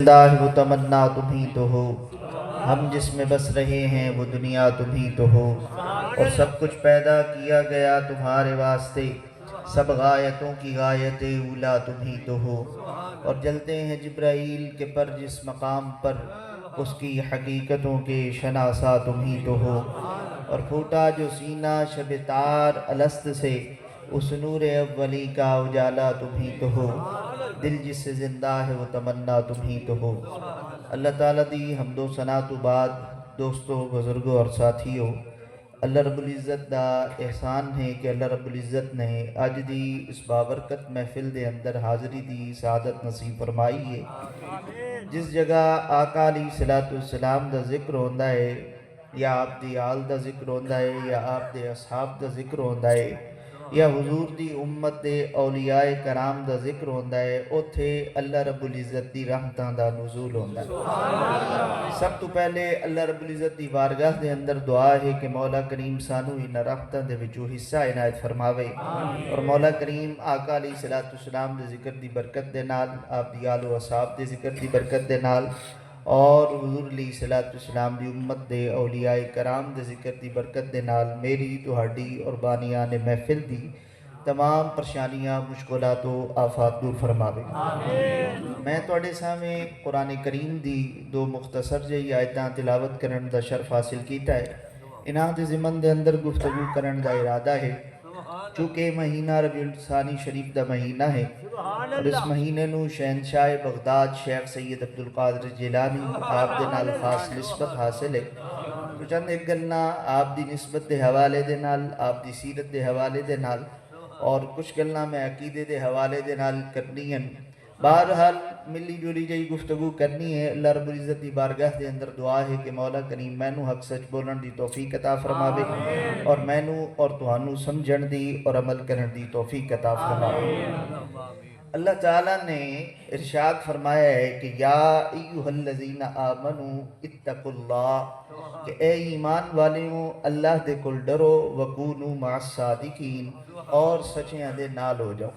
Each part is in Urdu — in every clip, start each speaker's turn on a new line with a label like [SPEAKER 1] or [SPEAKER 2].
[SPEAKER 1] اللہ وہ تمنا تمہیں تو ہو، ہم جس میں بس رہے ہیں وہ دنیا تمہیں تو ہو، اور سب کچھ پیدا کیا گیا تمہارے واسطے، سب غایتوں کی غایت اولا تمہیں تو ہو، اور جلتے ہیں جبرائیل کے پر جس مقام پر، اس کی حقیقتوں کے شناسا تمہیں تو ہو، اور پھوٹا جو سینہ شب تار الست سے، اس نور اولی کا اجالا تمہیں تو ہو، دل جس سے زندہ ہے وہ تمنا تمہیں تو ہو۔ اللہ تعالیٰ دی حمد و ثنا تو بعد دوستوں، بزرگوں اور ساتھیوں، اللہ رب العزت دا احسان ہے کہ اللہ رب العزت نے اج دی اس بابرکت محفل دے اندر حاضری دی سعادت نصیب فرمائی ہے۔ جس جگہ آقا علیہ السلام دا ذکر ہوندا ہے، یا آپ دی آل دا ذکر ہوندا ہے، یا آپ دے اصحاب دا ذکر ہوندا ہے، یا حضور دی امت دے اولیاء کرام دا ذکر ہوندا ہے، اوتھے اللہ رب العزت دی رحمتاں دا نزول ہوندا ہے۔ سب تو پہلے اللہ رب العزت دی بارگاہ دے اندر دعا ہے کہ مولا کریم سانو ان رحمتاں دے وچوں حصہ عنایت فرماوے، اور مولا کریم آقا علیہ السلام دے ذکر دی برکت دے نال، آپ دی آل و اصحاب دے ذکر دی برکت دے نال، اور حضور علیہ السلام دی امت دے اولیاء کرام دے ذکر دی برکت دے نال میری تہاڈی اور بانیان محفل دی تمام پریشانیاں، مشکلات و آفات دور فرماوے۔ میں تواڈے سامنے قرآن کریم دی دو مختصر جہی آیتاں تلاوت کرن دا شرف حاصل کیتا ہے۔ انہاں دے ضمن دے اندر گفتگو کرن دا ارادہ ہے، چونکہ مہینہ ربیع الثانی شریف دا مہینہ ہے، اور اس مہینے نو شہنشاہ بغداد شیخ سید عبدالقادر جیلانی آپ دے نال خاص نسبت حاصل ہے۔ تو چند ایک گلنا آپ دی نسبت دے حوالے دے نال، آپ دی سیرت دے حوالے دے نال، اور کچھ گلنا میں عقیدے دے حوالے دے نال کرنی ہیں۔ بہرحال ملی جولی جئی گفتگو کرنی ہے۔ اللہ رب العزت دی بارگاہ دے اندر دعا ہے کہ مولا کریم مینوں حق سچ بولن دی توفیق عطا فرماوے، اور مینوں اور تہانوں سمجھن دی اور عمل کرن دی توفیق عطا فرماوے۔ اللہ تعالیٰ نے ارشاد فرمایا ہے کہ یا ایہا الذین آمنوا اتقوا اللہ، کہ اے ایمان والیوں اللہ دے کل ڈرو، وکونوا مع الصادقین، اور سچیاں دے نال ہو جاؤ۔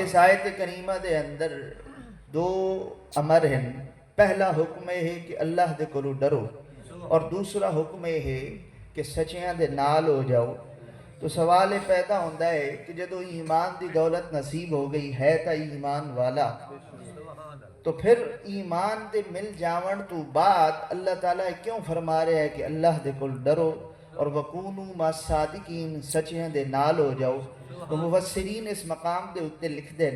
[SPEAKER 1] اس آیت کریمہ دے اندر دو امر ہیں۔ پہلا حکم ہے کہ اللہ دے کلو ڈرو، اور دوسرا حکم ہے کہ سچیاں دے نال ہو جاؤ۔ تو سوال پیدا ہوتا ہے کہ جدو ایمان دی دولت نصیب ہو گئی ہے تا ایمان والا، تو پھر ایمان دے مل جاون تو بعد اللہ تعالیٰ کیوں فرما رہے ہیں کہ اللہ دے کل ڈرو اور وکونوا مع الصادقین، سچیاں دے نال ہو جاؤ؟ تو مفسرین اس مقام دے اتے لکھ دیں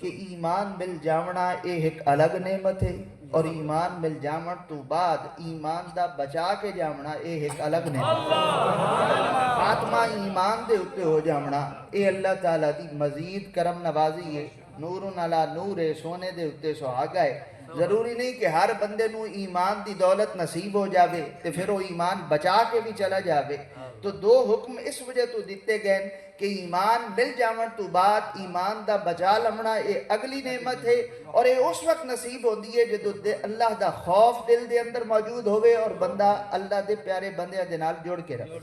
[SPEAKER 1] کہ ایمان مل جاونا اے ایک الگ نعمت ہے، اور ایمان مل جاون تو بعد ایمان دا بچا کے جاونا اے ایک الگ نعمت ہے۔ خاتمہ ایمان دے اتے ہو جاونا اے اللہ تعالیٰ دی مزید کرم نوازی ہے، نور علی نور ہے، سونے دے اتے سہاگا ہے۔ ضروری نہیں کہ ہر بندے نو ایمان دی دولت نصیب ہو جاوے تے پھر وہ ایمان بچا کے بھی چلا جاوے۔ تو دو حکم اس وجہ تو دیتے گئے کہ ایمان مل جاون تو بعد ایمان دا بچا لمنا اے اگلی نعمت ہے، اور اے اس وقت نصیب ہوندی ہے جدو اللہ دا خوف دل دے اندر موجود ہوئے اور بندہ اللہ دے پیارے بندے دے نال جوڑ کے رکھے۔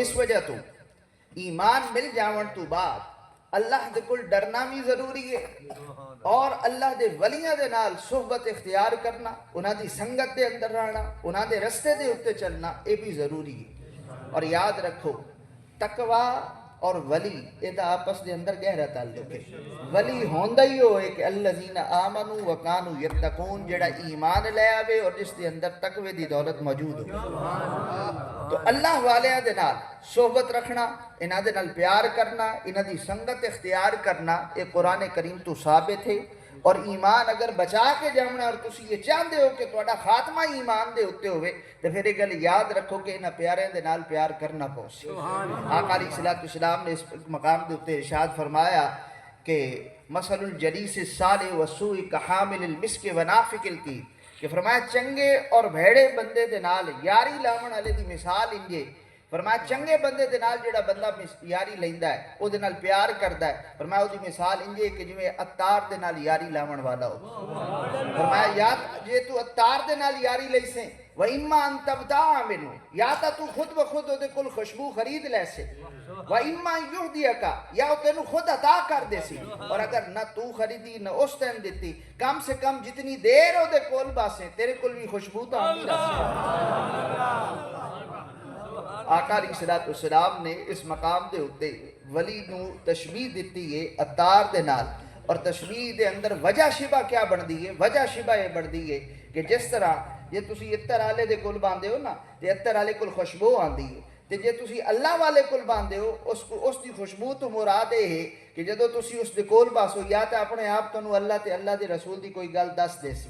[SPEAKER 1] اس وجہ تو ایمان مل جاون تو بعد اللہ دے کل ڈرنا بھی ضروری ہے، اور اللہ دے ولیاں دے نال صحبت اختیار کرنا، انہاں دی سنگت دے اندر رہنا، انہاں دے رستے دے اتے چلنا، اے بھی ضروری ہے۔ اور یاد رکھو تقوی اور ولی یہ آپس دے اندر گہرا تعلق ہے۔ ولی ہوندا ہی ہوئے کہ الذین آمنوا وکانوا یتقون، جڑا ایمان لے آوے اور جس دے اندر تقوی دی دولت موجود ہو۔ تو اللہ والیاں دے نال صحبت رکھنا، انہاں دے نال پیار کرنا، انہاں دی سنگت اختیار کرنا، یہ قرآن کریم تو ثابت ہے۔ اور ایمان اگر بچا کے جانا اور تسی یہ چاہتے ہو کہ تہاڈا خاتمہ ایمان دے اتے ہوئے، تو پھر یہ گل یاد رکھو کہ انہاں پیاریاں دے نال پیار کرنا پوسی۔ آقا علیہ السلام نے اس مقام دے اتے ارشاد فرمایا کہ مثل الجلیس الصالح والسوء کحامل المسک ونافق الطیب، کہ فرمایا چنگے اور بھیڑے بندے دے نال یاری لاون والے دی مثال انجے فرمایا چنگے بندے دے نال جڑا بندہ یاری لیندا ہے او دے نال پیار کردا ہے، فرمایا او دی مثال انج ہے کہ جویں عطار دے نال یاری لاون والا ہو۔ فرمایا یا جے تو عطار دے نال یاری لیسیں وَإِمَّا أَن تَبْتَاعَ مِنْهُ، یا تا تو خود بخود دے کول خوشبو خرید لے سے، وَإِمَّا أَن يُهْدِيَكَ، یا تینو خود عطا کر دے سی، اور اگر نہ تو خریدی نہ اس ٹائم دیتی، کم سے کم جتنی دیر او دے کول باسیں تیرے کول بھی خوشبو تو آتی رہے۔ آقا علیہ السلام نے اس مقام دے ہوتے ولی نو تشبیح دیتی ہے عطار دے نال، اور تشبیح دے اندر وجہ شبہ کیا بن دی ہے؟ وجہ شبہ یہ بن دی ہے کہ جس طرح جے تسی عطر والے دے کول باندھے ہو نا تے عطر والے کول خوشبو آندی ہے، تے جے تسی اللہ والے کول باندھے ہو اس دی خوشبو تو مراد ہے کہ جدو تسی اس دے کول باسو یا تے اپنے آپ تنو اللہ تے اللہ دے رسول دی کوئی گل دس دے سی،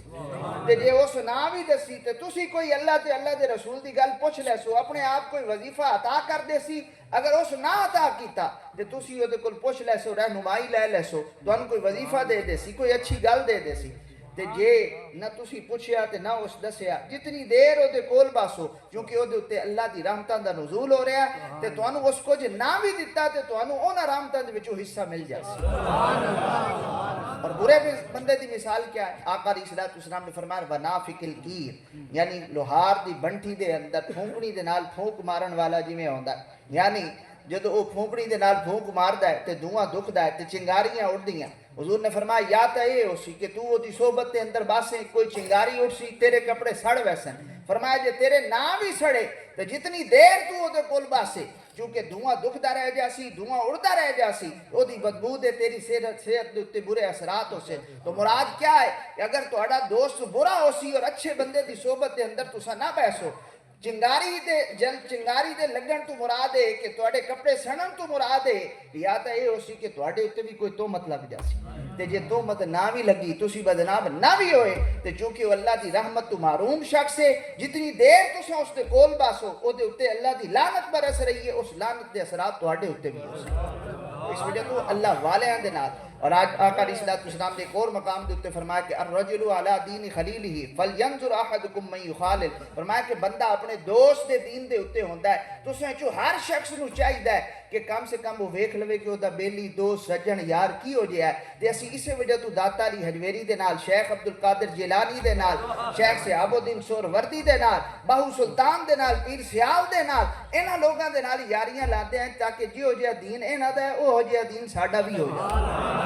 [SPEAKER 1] تے جے اس نہ بھی دسی تے تسی کوئی اللہ تے اللہ دے رسول دی گل پوچھ لے سو، اپنے آپ کوئی وظیفہ عطا کر دے سی، اگر اس نہ عطا کیتا تے تسی او دے کول پوچھ لے سو، رہنمائی لے لے سو، تانوں کوئی وظیفہ دے دے سی، کوئی اچھی گل دے دے سی، تے جے نہ تسی پوچھیا تے نہ اس دسیا، جتنی دیر او دے کول باسو کیونکہ او دے اتے اللہ دی رحمتاں دا نزول ہو رہا ہے تے تانوں اس کو جے نہ بھی دتا تے تانوں انہاں رحمتاں دے وچوں حصہ مل جاسی۔ اور برے بندے دی مثال کیا ہے؟ آقا علیہ السلام نے فرمایا ونافق الکیر، یعنی لوہار دی بنٹی دے اندر پھونکڑی دے نال پھونک مارن والا جویں ہوندا ہے، یعنی جدو وہ پھونکڑی دے نال پھونک ماردا ہے تے دھواں دکھدا ہے تے چنگاریاں اڑدیاں، حضور نے فرمایا یا تا یہ ہو سی کہ تو وہ دی صحبت دے اندر باسیں کوئی چنگاری اٹھ سی تیرے کپڑے سڑ ویسن، فرمایا جے تیرے نہ بھی سڑے تو جتنی دیر تو وہ دے کول باسے چونکہ دھواں دکھدا رہ جاسی، دھواں اڑدا رہ جاسی، او دی بدبو دے تیری صحت دے اتے برے اثرات ہو سے۔ تو مراد کیا ہے کہ اگر تہاڈا دوست برا ہو سی اور اچھے بندے دی صحبت دے اندر تساں نہ بیسو، چنگاری دے لگن تو مراد ہے کہ تواڈے کپڑے سڑن تو مراد ہے، یا تا یہ ہو سی کہ تواڈے اتے بھی کوئی تہمت لگ جاسی، تے جے تہمت نہ بھی لگی تسی بدنام نہ بھی ہوئے تے چونکہ وہ اللہ دی رحمت تو محروم شخص ہے، جتنی دیر تساں اس دے کول باسو او دے اتے اللہ دی لعنت برس رہی ہے، اس لعنت دے اثرات تواڈے اتے بھی ہو سکتے، اس وجہ تو اللہ والیاں دے نال۔ اور آج آقا علیہ السلام نے ایک اور مقام دیتے فرمایا کہ الرجل علی دین خلیلہ فلینظر احدکم من یخالل، فرمایا کہ بندہ اپنے دوست دے دین دے اتے ہوندا ہے، تو اسے جو ہر شخص نو چاہیدا ہے کہ کم سے کم وہ ویکھ لوے کہ او دا بیلی دوست سجن یار کی ہو جیا ہے، تے اسی اسے وجہ تو داتا علی حجویری دے نال، شیخ عبدالقادر جیلانی دے نال، شیخ شہاب الدین سہروردی دے نال، باہو سلطان دے نال، پیر سیال دے نال، انہاں لوگاں دے نال یاریاں لاندے ہیں تاکہ جیو جیا دین انہاں دا ہے او ہو جیا دین ساڈا بھی ہو جائے۔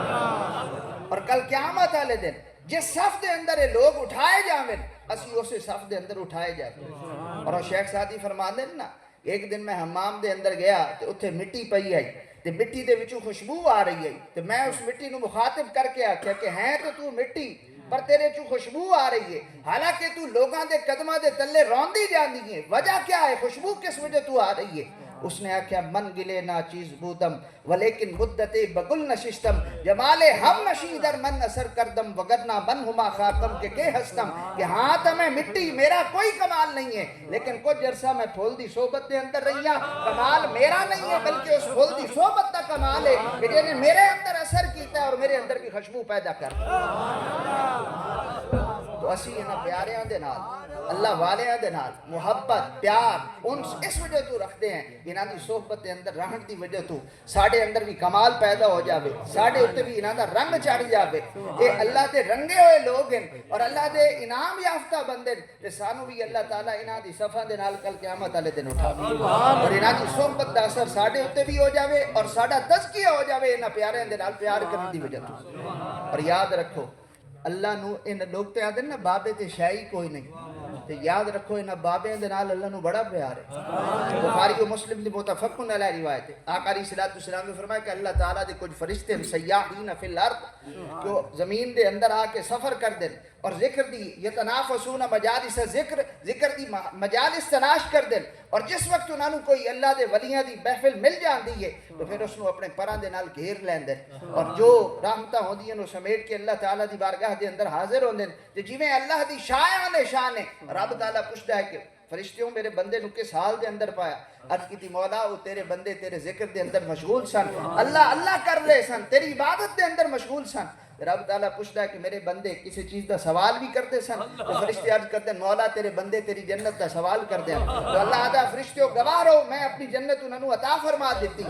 [SPEAKER 1] اور کل قیامت والے دن جس صف دے اندر یہ لوگ اٹھائے جاویں اسی اسے صف دے اندر اٹھائے جاتے۔ اور شیخ سعدی فرماندے نا ایک دن میں حمام دے اندر گیا تے اتھے مٹی پئی آئی تے مٹی دے وچوں خوشبو آ رہی ہے تے میں اس مٹی نو مخاطب کر کے آکھیا کہ ہیں تو مٹی پر تیرے چوں خوشبو آ رہی ہے، حالانکہ تو لوگاں دے قدماں دے تلے روندی جاندی ہے، وجہ کیا ہے؟ خوشبو کس وجہ تو آ رہی ہے؟ اس نے آکھیا من گلے نا چیز بودم ولیکن مدت بگل نشستم، جمال ہم نشی در من اثر کردم وگرنا من ہما خاکم کے ہستم، کہ ہاں تو میں مٹی میرا کوئی کمال نہیں ہے لیکن کچھ عرصہ میں پھول دی صحبت دے اندر رہیا، کمال میرا نہیں ہے بلکہ اس پھول دی صحبت دا کمال ہے کہ جنہیں نے میرے اندر اثر کیتا ہے اور میرے اندر بھی خوشبو پیدا کر۔ تو اسی انہاں پیاریاں دے نال اللہ والیاں دے نال محبت پیار ان اس وجہ تو رکھتے ہیں انہاں دی صحبت دے اندر رہن دی وجہ تو ساڑھے اندر بھی کمال پیدا ہو جاوے، ساڑھے اتے بھی انہاں دا رنگ چڑھ جاوے، اے اللہ دے رنگے ہوئے لوگ ہیں اور اللہ دے انعام یافتہ بندے تے سانو بھی اللہ تعالیٰ انہاں دی صفحہ دے نال کل قیامت والے دن اٹھا اور انہاں دی صحبت دا اثر ساڑھے اتے بھی ہو جاوے اور ساڑھا تزکیہ ہو جاوے انہاں پیاریاں دے نال پیار کرنے دی وجہ تو۔ اور یاد رکھو اللہ نو ان لوگ تے آدھے نا بابے تے شاہی کوئی نہیں، تے یاد رکھو انہاں بابے دے نال اللہ نو بڑا پیار ہے۔ بخاری و مسلم دی متفقن علیہ روایت ہے، آقا علیہ السلام نے فرمایا کہ اللہ تعالیٰ دے کچھ فرشتے سیاحین فی الارض جو زمین دے اندر آ کے سفر کر دیں اور ذکر دی یتنافسون مجالس ذکر دی مجالس تلاش کر دیں، اور جس وقت انہوں کوئی اللہ دے ولیاں دی محفل مل جاندی ہے تو پھر اس نو اپنے پراں دے نال گھیر لیندے اور جو رحمتاں ہوندیاں نو سمیٹ کے اللہ تعالیٰ دی بارگاہ دے اندر حاضر ہوندے تے جویں اللہ دی شان ہے۔ رب تعالیٰ پوچھدا ہے کہ فرشتیوں میرے بندے نو کس حال دے اندر پایا؟ عرض کی مولا وہ تیرے بندے تیرے ذکر دے اندر مشغول سن، اللہ اللہ کر رہے سن، تیری عبادت دے اندر مشغول سن۔ رب تعالیٰ پوچھتا ہے کہ میرے بندے کسی چیز کا سوال بھی کرتے سن تو فرشتے عرض کرتے ہیں مولا تیرے بندے تیری جنت کا سوال کرتے ہیں تو اللہ آتا فرشتوں گواہ رہو میں اپنی جنت انہوں عطا فرما دیتی.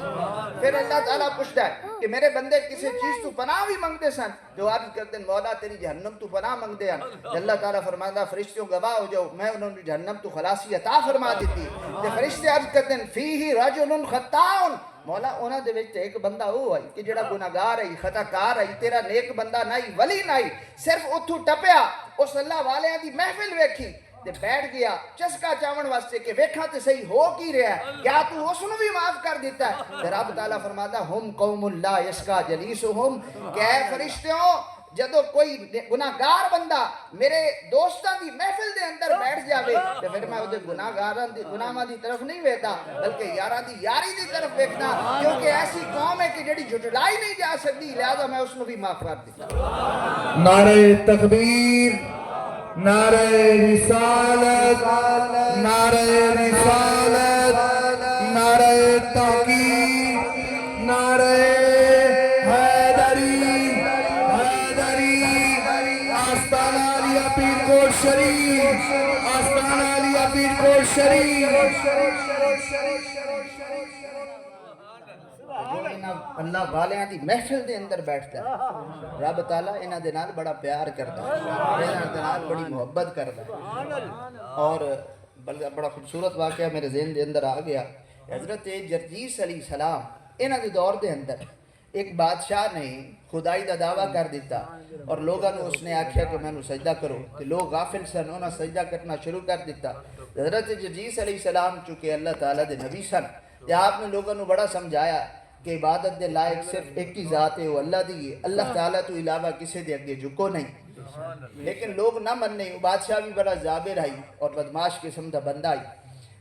[SPEAKER 1] پھر اللہ تعالیٰ پوچھتا ہے کہ میرے بندے کسی چیز تو پناہ بھی منگتے سن جو عرض کرتے ہیں مولا تیری جہنم تو پناہ منگتے ہیں. اللہ تعالیٰ فرماتا فرشتوں گواہ ہو جاؤ میں انہوں نے جہنم تو خلاصی عطا فرما دیتی. تو فرشتے عرض کرتے ہیں فیہ رجل خطاؤن مولا انہاں دے وچ ایک بندہ وہ ہے کہ جڑا گناہگار ہے خطا کار ہے تیرا نیک بندہ نہیں ولی نہیں صرف اتھو ٹپیا اس اللہ والے دی محفل ویکھی تے بیٹھ گیا چسکا چاون واسطے کہ ویکھاں تے صحیح ہو کی رہا ہے کیا تو اس نو بھی معاف کر دیتا ہے. تے رب تعالیٰ فرماتا ہم قوم لا یسکا جلیسہم کہ اے فرشتوں جدو کوئی گناہگار بندہ میرے دوستاں دی محفل دے اندر بیٹھ جاوے تو پھر میں وہ گناہگاراں دی گناہاں دی طرف نہیں ویکھدا بلکہ یاراں دی یاری دی طرف ویکھدا کیونکہ ایسی قوم ہے کہ جڑی جھٹلائی نہیں جا سکتی لہذا میں اس نو بھی معاف کر دیتا.
[SPEAKER 2] نعرہ تکبیر نعرہ رسالت نعرہ رسالت نعرہ تحقیق نعرہ آستانہ علیہ پیر کوٹ شریف آستانہ علیہ پیر کوٹ شریف.
[SPEAKER 1] جو انہاں اللہ والیاں دی محفل دے اندر بیٹھتا ہے رب تعالیٰ انہاں دے نال بڑا پیار کرتا ہے انہاں دے نال بڑی محبت کرتا ہے. اور بڑا خوبصورت واقعہ میرے ذہن دے اندر آ گیا. حضرت جرجیس علیہ السلام انہاں دے دور دے اندر ایک بادشاہ نے خدائی دا دعویٰ کر دیتا اور لوگوں نے اس نے آکھیا کہ میں نو سجدہ کرو کہ لوگ غافل سن انہاں سجدہ کرنا شروع کر دیتا. حضرت جرجیس علیہ السلام چونکہ اللہ تعالیٰ دے نبی سن تے آپ نے لوگوں نے بڑا سمجھایا کہ عبادت دے لائق صرف ایک ہی ذات ہے وہ اللہ دی ہے اللہ تعالیٰ تو علاوہ کسی دے اگے جھکو نہیں. لیکن لوگ نہ مننے بادشاہ بھی بڑا جابر آئی اور بدماش قسم دا بندہ آئی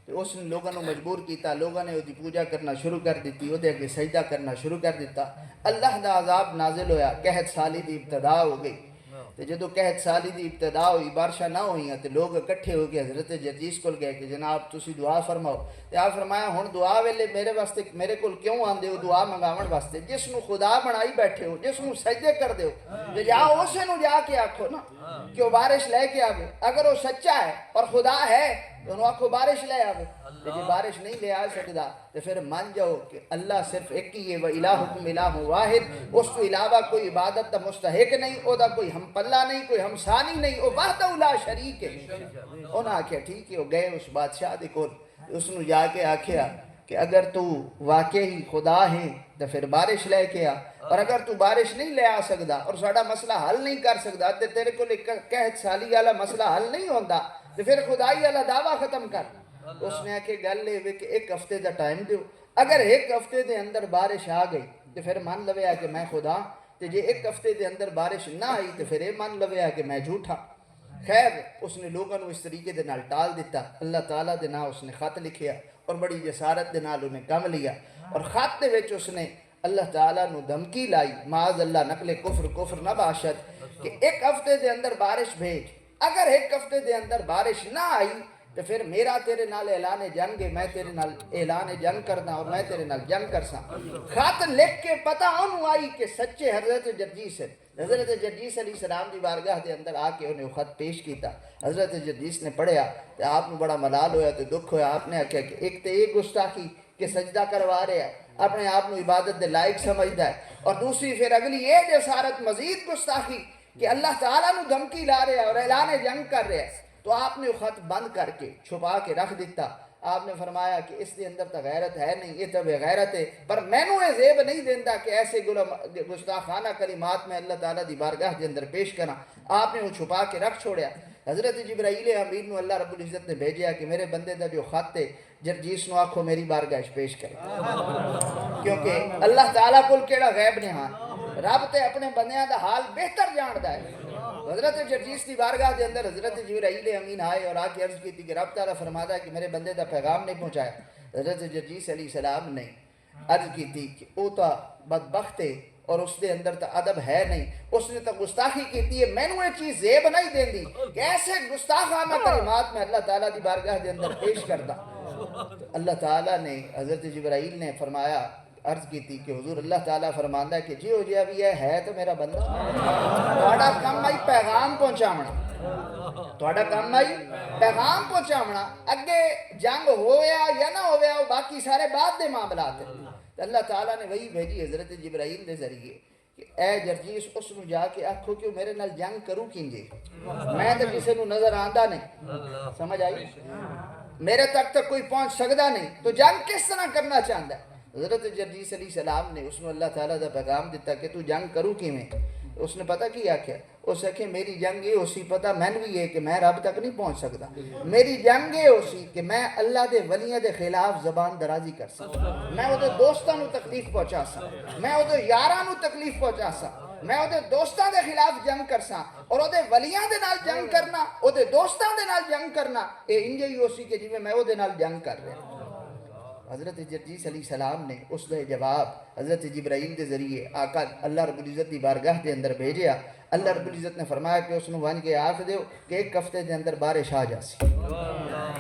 [SPEAKER 1] تو اس نے لوگوں نے مجبور کیتا لوگوں نے دی پوجا کرنا شروع کر دیتی وہ دے اگے سجدہ کرنا شروع کر دیتا. اللہ دا عذاب نازل ہویا قحط سالی دی ابتدا ہو گئی تو جدو قحط سالی دی ابتدا ہوئی بارشاں نہ ہوئیاں تو لوگ اکٹھے ہو گئے حضرت جرجیس کول گئے کہ جناب تسی دعا فرماؤ تے آپ فرمایا ہن دعا ویلے میرے واسطے میرے کول کیوں آندے ہو دعا منگاون واسطے جس نو خدا بنائی بیٹھے ہو جس نو سجدے کر دے ہو تے جا اسے نو جا کے آکھو نا کہ وہ بارش لے کے آوے اگر وہ سچا ہے اور خدا ہے تو انہوں آکھو بارش لے آوے لیکن بارش نہیں لے آ سکتا تو پھر مان جاؤ کہ اللہ صرف ایک ہی ہے وَإِلَٰهُكُمْ إِلَٰهٌ وَاحِدٌ اس تو علاوہ کوئی عبادت تا مستحق نہیں او دا کوئی ہم پلہ نہیں کوئی ہم ثانی نہیں او وحدہ لا شریک ہے. انہوں آکھیا ٹھیک ہے وہ گئے اس بادشاہ دے کول اس نو جا کے آکھیا کہ اگر تو واقعی خدا ہے تو پھر بارش لے کے آ اور اگر تو بارش نہیں لے آ سکتا اور ساڑا مسئلہ حل نہیں کر سکتا تو تیرے کو قحط سالی والا مسئلہ حل نہیں ہوتا تو پھر خدائی والا دعویٰ ختم کر. اس نے آکے گل لے ہوئے کہ ایک ہفتے دا ٹائم دیو اگر ایک ہفتے دے اندر بارش آ گئی تو پھر مان لویا کہ میں خدا تو جے ایک ہفتے دے اندر بارش نہ آئی تو پھر یہ مان لویا کہ میں جھوٹا. خیر اس نے لوگوں کو اس طریقے دے نال ٹال دیتا. اللہ تعالیٰ دے نال اس نے خط لکھیا اور بڑی جسارت دے نال انہیں کم لیا اور خط دے وچ اس نے اللہ تعالیٰ نو دھمکی لائی معاذ اللہ نقل کفر نہ باشد کہ ایک ہفتے دے اندر بارش بھیج اگر ایک ہفتے دے اندر بارش نہ آئی تو پھر میرا تیرے نال اعلان جنگ ہے میں تیرے نال اعلان جنگ کرنا اور میں تیرے نال جنگ کرساں. خط لکھ کے پتہ انہوں آئی کہ سچے حضرت جرجیس ہے. حضرت جرجیس علیہ السلام دی بارگاہ دے اندر آ کے انہیں خط پیش کیتا. حضرت جرجیس نے پڑھیا تو آپ نے بڑا ملال ہویا تو دکھ ہویا. آپ نے کہا کہ ایک تو یہ گستاخی کہ سجدہ کروا رہے ہیں اپنے آپ نے عبادت دے لائق سمجھدا ہے اور دوسری پھر اگلی یہ جسارت مزید گستاخی کہ اللہ تعالیٰ نو دھمکی لا رہے ہیں اور اعلان جنگ کر رہے ہیں. تو آپ نے خط بند کر کے چھپا کے رکھ دیتا. آپ نے فرمایا کہ اس دے اندر تا غیرت ہے نہیں یہ تو بغیرت ہے پر میں نو یہ زیب نہیں دیندہ کہ ایسے گستاخانہ کلمات میں اللہ تعالیٰ دی بارگاہ دے اندر پیش کرنا. آپ نے وہ چھپا کے رکھ چھوڑیا. حضرت جبرائیل امین نو اللہ رب العزت نے بھیجیا کہ میرے بندے دا جو خط ہے جرجیس نو آکھو میری بارگاہ پیش کرے کیونکہ اللہ تعالیٰ کل کیڑا غیب نے ہاں رب تے اپنے بندیاں دا حال بہتر جاندا ہے. حضرت جرجیس کی بارگاہ دے اندر حضرت جبرائیل امین آئے اور آ کے عرض کی تھی کہ رب تعالیٰ فرماتا ہے کہ میرے بندے دا پیغام نہیں پہنچایا. حضرت جرجیس علیہ السلام نے عرض کی تھی کہ او تا بدبخت ہے اور اس دے اندر تا ادب ہے نہیں اس نے تا گستاخی کی تھی میں نے یہ چیز زیب نہیں دین دی کہ ایسے گستاخانہ کلمات میں اللہ تعالیٰ دی بارگاہ دے اندر پیش کرتا. اللہ تعالیٰ نے حضرت جبرائیل نے فرمایا عرض کی تھی کہ حضور اللہ تعالیٰ فرماندا ہے کہ جی ہو جیا بھی ہے تو میرا بندہ تہاڈا کم آئی پیغام پہنچاونا تہاڈا کم آئی پیغام پہنچاونا اگے جنگ ہویا یا نہ ہویا وہ باقی سارے بعد دے معاملات ہیں تو اللہ تعالیٰ نے وہی بھیجی حضرت جبرائیل دے ذریعے کہ اے جرجیس اس نو جا کے آکھو کہ میرے نال جنگ کرو کینجے میں تو کسی نو نظر آندا نہیں سمجھ آئی میرے تک کوئی پہنچ سکتا نہیں تو جنگ کس طرح کرنا چاہتا ہے حضرت جرجیس علیہ السلام نے اس نے اللہ تعالیٰ دا پیغام دیتا کہ تو جنگ کرو کیویں اس نے پتہ کی آکھیا اس آکھے میری جنگ یہ اسی پتہ میں بھی ہے کہ میں رب تک نہیں پہنچ سکتا میری جنگ یہ اسی کہ میں اللہ دے ولیاں دے خلاف زبان درازی کر سکتا میں وہ دوستاں نو تکلیف پہنچا سا میں وہ یاراں نو تکلیف پہنچا سا میں وہ دوستاں دے خلاف جنگ کر سا اور وہ ولیاں دے نال جنگ کرنا وہ دوستاں دے نال جنگ کرنا اے انجے ہی اسی کہ جویں میں وہ دے نال جنگ کر رہا حضرت جرجیس علیہ السلام نے اس دے جواب حضرت جبرائیل دے ذریعے آقا اللہ رب العزت دی بارگاہ دے اندر بھیجیا اللہ رب العزت نے فرمایا کہ اس نو ون کے آکھ دیو کہ ایک ہفتے دے اندر بارش آ جاسی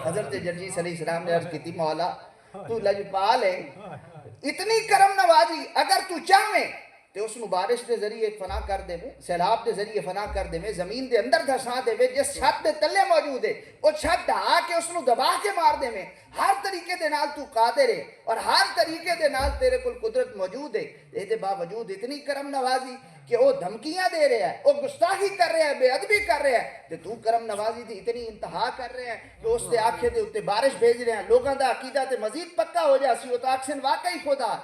[SPEAKER 1] حضرت جرجیس علیہ السلام نے عرض کی مولا تو لجپال ہے اتنی کرم نوازی اگر تو چاہے تو اس بارش دے ذریعے فنا کر دے سیلاب دے ذریعے فنا کر دے زمین دے اندر دھسا دے جس چھت دے تلے موجود ہے وہ چھت ڈھا کے اس نو دبا کے مار دے ہر طریقے دے نال تو قادر ہے اور ہر طریقے دے نال تیرے کول قدرت موجود ہے دے باوجود اتنی کرم نوازی کہ وہ دھمکیاں دے رہا ہے وہ گستاخی کر رہا ہے بے ادبی کر رہا ہے تو کرم نوازی دی اتنی انتہا کر رہے ہیں کہ اس دے آنکھیں دے اوتے بارش بھیج رہے ہیں لوگاں دا عقیدہ تے مزید پکا ہو جاسی وہ تو آکسن واقعی خدا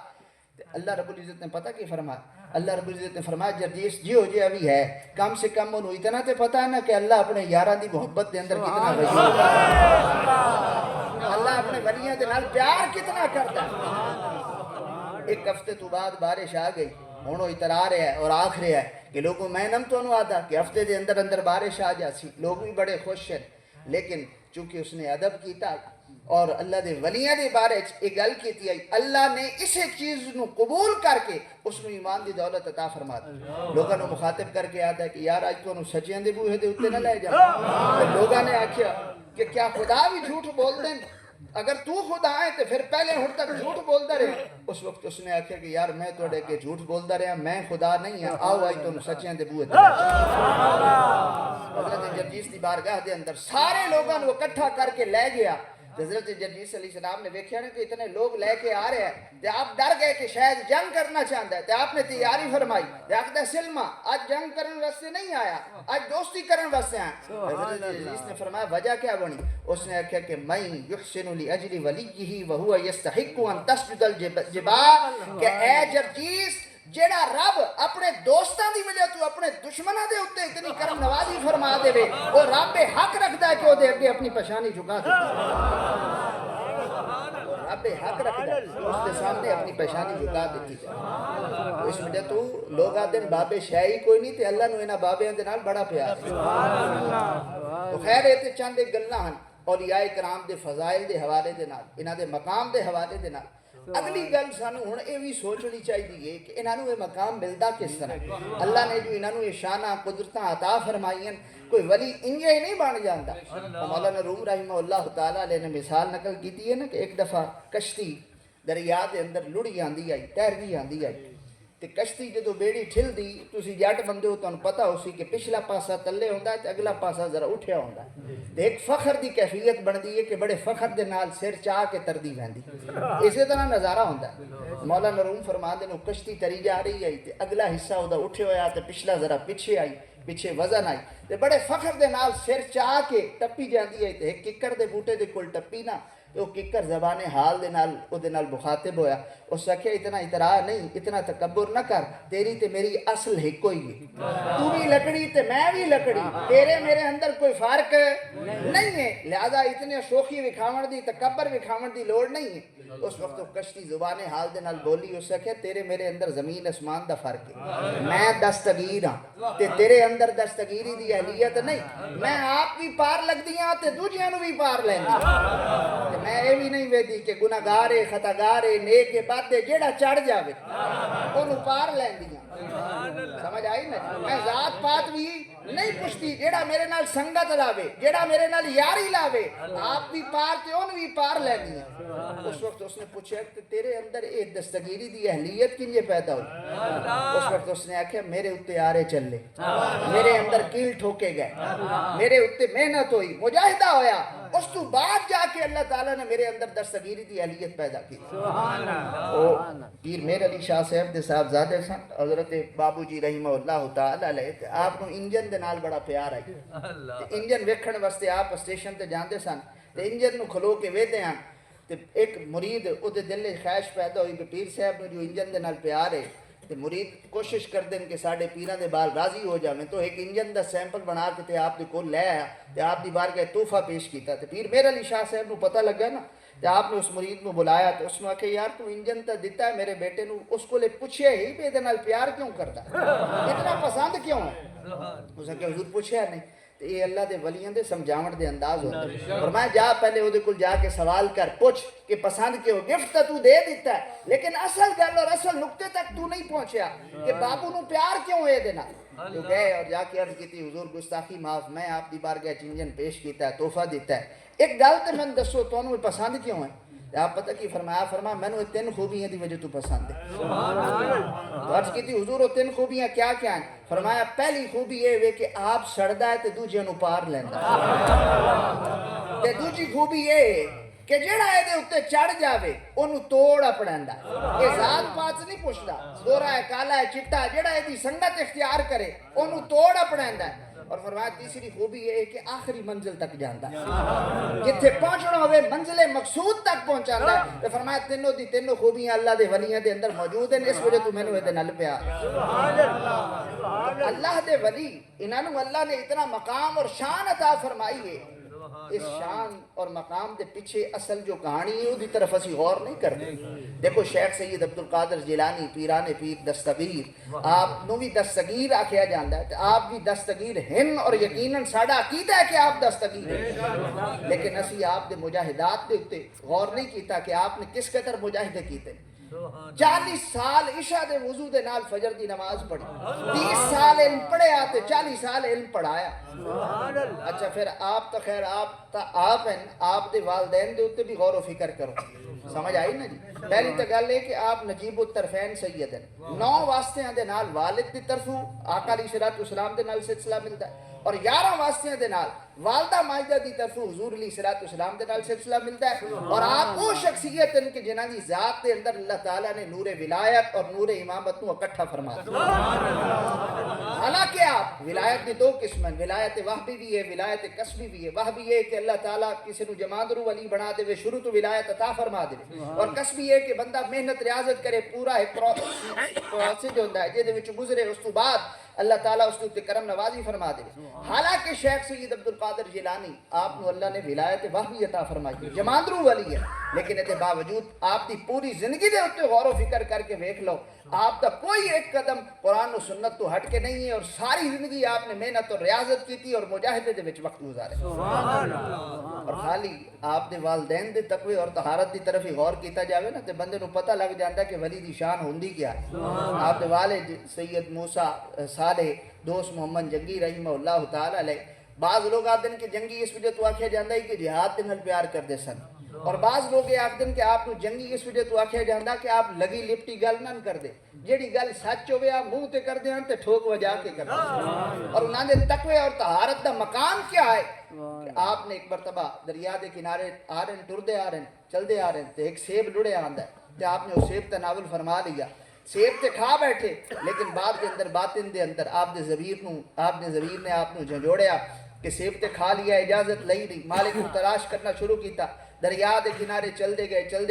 [SPEAKER 1] اللہ رب العزت نے پتہ کی فرمایا اللہ رب العزت نے فرمایا جرجیس جی ہو جی ابھی ہے کم سے کم انہوں اتنا تے پتہ ہے نا کہ اللہ اپنے یاراں دی محبت دے اندر کتنا وجود ہے اللہ اپنے ولیاں دے نال پیار کتنا کرتا ہے ایک ہفتے تو بعد بارش آ گئی ہوں وہ اترا رہا ہے اور آکھ رہا ہے کہ لوگوں میں نم تو آتا کہ ہفتے دے اندر اندر بارش آ جاسی لوگ بھی بڑے خوش ہیں لیکن چونکہ اس نے ادب کیتا اور اللہ دے ولیاں دے بارے ایک گل کیتی آئی اللہ نے اسے چیز نو قبول کر کے اس نو ایمان دی دولت عطا فرما دی لوگاں نو مخاطب کر کے آتا ہے کہ یار آج تو انہوں سچیاں دے بوہے دے اتے نہ لے جا لوگاں نے آکھیا کہ کیا خدا بھی جھوٹ بول دیں اگر تو خدا ہے تو پھر پہلے ہن تک جھوٹ بولتا رہے اس وقت اس نے آکھیا کہ یار میں توڑے کے جھوٹ بولتا رہا میں خدا نہیں ہوں آؤ آج تو سچیاں دے بوہے دے حضرت جرجیس دی بارگاہ دے اندر سارے لوگاں کو اکٹھا کر کے لے گیا حضرت جرجیس علیہ السلام نے دیکھا نا کہ اتنے لوگ لے کے آ رہے ہیں تو آپ ڈر گئے کہ شاید جنگ کرنا چاہتا ہے تو آپ نے تیاری فرمائی دیکھتا سلمہ آج جنگ کرنے واسطے نہیں آیا آج دوستی کرنے واسطے آیا حضرت جرجیس نے فرمایا وجہ کیا بنی اس نے کہا کہ میں یحسن لاجل ولیہ وہو یستحق ان تسجد الجبال کہ اے جرجیس جیڑا رب اپنے دوستاں دی وجہ تو اپنے دشمناں دے اوتے اتنی کرم نوازی فرما دے وے او رب حق رکھدا ہے کہ او دے اگے اپنی پیشانی جھکا دے رب حق رکھدا ہے اس دے سامنے اپنی پیشانی جھکا دیتی جائے اس وجہ تو لوگ آتے ہیں بابے شاہی کوئی نہیں تے اللہ نو انہاں بابیاں دے نال بڑا پیار ہے تو خیر اے تے چند گلاں ہن اولیاء کرام دے فضائل دے حوالے دے نال انہاں دے مقام دے حوالے دے نال اگلی گل سانو ہن اے وی سوچنی چاہیے کہ انہاں نوں اے مقام ملدا کس طرح اللہ نے جو انہاں نوں یہ شاناں قدرتاں عطا فرمائیاں کوئی ولی انجے ہی نہیں بن جاندا مولانا روم رحمہ اللہ تعالی علیہ نے مثال نقل کیتی ہے نا کہ ایک دفعہ کشتی دریا دے اندر لڑی آندی آئی تیرتی آندی آئی تے کشتی جدو بیڑی ٹھل دی تسی جٹ بندے ہو تانوں پتہ ہو سی کہ پچھلا پاسا تلے ہوندا ہے تے اگلا پاسا ذرا اٹھیا ہوندا ہے تے ایک فخر دی کیفیت بندی ہے کہ بڑے فخر دے نال سر چاہ کے تردی ویندی اسی طرح نظارہ ہوندا ہے مولانا روم فرماندے نے کشتی تری جا رہی ہے تے اگلا حصہ اودا اٹھیا ہویا تے پچھلا ذرا پیچھے آئی پیچھے وزن آئی تے بڑے فخر دے نال سر چاہ کے ٹپی جاندی ہے تے ککڑ دے بوٹے دے کول ٹپی نا تو ککر زبان حال دے نال او دے نال مخاطب ہویا اس آکھیا اتنا اتراء نہیں اتنا تکبر نہ کر تیری تے میری اصل ہکو ہی ہے تو بھی لکڑی تے میں بھی لکڑی تیرے میرے اندر کوئی فرق نہیں ہے لہذا اتنے شوخی وکھاون دی تکبر وکھاون دی لوڑ نہیں ہے اس وقت کشتی زبان حال دے نال بولی اس آکھیا تیرے میرے اندر زمین اسمان دا فرق ہے میں دستگیر ہاں تے تیرے اندر دستگیری دی اہلیت نہیں میں آپ بھی پار لگدی ہاں تے دوجیاں نو بھی پار لیندی میں یہ بھی نہیں ویدی کہ گناہگارے خطاگارے نیکے بادے جیڑا چڑھ جاوے انہوں پار لین دیا سمجھ آئی نا میں ذات پات بھی
[SPEAKER 3] نہیں پوچھتی جیڑا میرے نال سنگت لاوے جیڑا میرے نال یاری لاوے آپ بھی پار تے ان بھی پار لینی ہے اس وقت اس نے پوچھا کہ تیرے اندر ایک دستگیری دی اہلیت کنجے پیدا ہوئی اس وقت اس نے آکھیا میرے اتے آرے چلے میرے اندر کیل ٹھوکے گئے میرے اتے محنت ہوئی مجاہدہ ہویا اس تو بعد جا کے اللہ تعالیٰ نے میرے اندر دستگیری دی اہلیت پیدا کی پیر میر علی شاہ صاحب دے صاحبزادے سن حضرت بابو جی رحمہ اللہ تعالیٰ علیہ آپ کو انجن دے نال بڑا پیار آئی انجن ویکھن واسطے آپ اسٹیشن تے جاندے سن تے انجن نو کھلو کے ویدے ہیں تے ایک مرید او دے دل وچ خواہش پیدا ہوئی کہ پیر صاحب نو جو انجن دے نال پیار ہے تے مرید کوشش کر دیں کہ ساڈے پیراں دے بال راضی ہو جاویں تو ایک انجن دا سیمپل بنا کے تے آپ دے کول لے آیا تے آپ دی بارگاہ تحفہ پیش کیتا تے پیر میر علی شاہ صاحب نو پتہ لگا نا تے آپ نے اس مرید نو بلایا تو اس نے آکھیا یار تو انجن تے دتا ہے میرے بیٹے نو اس کولے پوچھیا ہی بھی دے نال پیار کیوں کردا اتنا پسند کیوں ہے اس نے کہا حضور پوچھیا نہیں تے یہ اللہ دے ولیاں دے سمجھاون دے انداز ہوندے فرمایا جا پہلے او دے کول جا کے سوال کر پوچھ کہ پسند کیوں گفٹ تو دے دیتا ہے لیکن اصل گل اور اصل نقطے تک تو نہیں پہنچیا کہ بابو نو پیار کیوں ہے دے نال تو گئے اور جا کے عرض کی حضور گستاخی معاف میں آپ دی بارگاہ انجن پیش کیتا ہے تحفہ دیتا ہے ایک گل تے میں دسو تانوں پسند کیوں ہے آپ پتہ کی فرمایا میں تین خوبیاں دی وجہ تو پسند ہے عرض کی حضور وہ تین خوبیاں کیا کیا ہیں فرمایا پہلی خوبی یہ ہے کہ آپ سڑدا ہے تے دوجے نو پار لیندا تے دوجی خوبی یہ ہے کہ جیڑا اے دے اتے چڑھ جاوے انہوں توڑ اپڑیندا یہ ذات پات نہیں پوچھدا گورا ہے کالا ہے چٹا ہے جیڑا اے دی سنگت اختیار کرے انہوں توڑ اپڑیندا اور فرمایا تیسری خوبی یہ ہے کہ آخری منزل تک جاندا جتھے پہنچنا ہوئے منزل مقصود تک پہنچاندا ہے تو فرمایا تینوں خوبیاں اللہ دے ولیاں دے اندر موجود ہیں اس وجہ تو میں نے دے نال پیار اللہ دے ولی انہوں اللہ نے اتنا مقام اور شان عطا فرمائی ہے اس شان اور مقام دے پیچھے اصل جو کہانی ہے وہ دی طرف اسی غور نہیں کرتے دیکھو شیخ سید عبدالقادر جیلانی پیران پیر دستگیر آپ نو بھی دستگیر آکھیا جاندا ہے آپ بھی دستگیر ہیں اور یقیناً ساڑا عقیدہ ہے کہ آپ دستگیر ہیں لیکن اسی آپ دے مجاہدات دے اتے غور نہیں کیتا کہ آپ نے کس قدر مجاہدے کیتے 40 سال عشاء دے وضو دے نال فجر دی نماز پڑھی 30 سال علم پڑھے آتے 40 سال علم پڑھایا اچھا پھر آپ تو خیر آپ ہیں آپ دے والدین دے اتے بھی غور و فکر کرو سمجھ آئی نا جی پہلی تو گل ہے کہ آپ نجیب الطرفین سید ہیں 9 واسطیاں دے نال والد دی طرفوں آقا علیہ الصلوۃ والسلام دے نال سلسلہ ملتا ہے اور 11 واسطیاں دے نال والدہ ماجدہ دی طرفوں حضور علیہ الصلوۃ والسلام دے نال سلسلہ ملتا ہے اور آپ وہ شخصیت ہیں کہ جنہاں دی ذات دے اندر اللہ تعالیٰ نے نور ولایت اور نور امامت کو اکٹھا فرما دیا حالانکہ آپ ولایت دی 2 قسم ہیں ولایت وہبی بھی ہے ولایت کسبی بھی ہے وہبی یہ کہ اللہ تعالیٰ کسی نو جماندرو ولی بنا دے شروع تو ولایت عطا فرما دے اور کسبی یہ کہ بندہ محنت ریاضت کرے پورا ایک پروسیس ہوتا ہے جے وچ گزرے اس تو بعد اللہ تعالیٰ اس کے کرم نوازی فرما دے حالانکہ شیخ سید عبدالقادر جیلانی آپ نو اللہ نے ولایت وہبی عطا فرمائی جماندرو ولی ہے لیکن اس باوجود آپ دی پوری زندگی دے اتے غور و فکر کر کے دیکھ لو آپ کا کوئی ایک قدم قرآن و سنت تو ہٹ کے نہیں ہے اور ساری زندگی آپ نے محنت اور ریاضت کی تھی اور مجاہدے دے وچ وقت گزارے اور خالی آپ دے والدین دے تقوی اور طہارت دی طرف ہی غور کیتا جاوے نا تے بندے نو پتہ لگ جاندا کہ ولی دی شان ہوندی کیا ہے آپ دے والد سید موسیٰ صالح دوست محمد جنگی رحمہ اللہ تعالی علیہ بعض لوگ آتے ہیں کہ جنگی اس وجہ تو آکھیا جاندا ہے کہ جہاد دے نال پیار کردے سن اور بعض لوگ یہ آکھدے ہیں کہ آپ کو جنگی اس وجہ تو آکھیا جاندا کہ آپ لگی لپٹی گل نہ کر دے جیڑی گل سچ ہوے آپ منہ تے کر دیاں تے ٹھوک وجا کے کر دے اور انہاں دے تقوی اور طہارت دا مقام کیا ہے کہ آپ نے ایک مرتبہ دریا دے کنارے آ رہے ہیں ٹردے آ رہے ہیں چلدے آ رہے ہیں تے ایک سیب لڑے آندا ہے تے آپ نے وہ سیب تناول فرما لیا سیب تے کھا بیٹھے لیکن بعد کے اندر باطن دے اندر آپ نے ضمیر نے آپ نے جھنجھوڑیا کہ سیب تے کھا لیا اجازت لئی نہیں مالک کو تلاش کرنا شروع کیتا دریا دے کنارے چلدے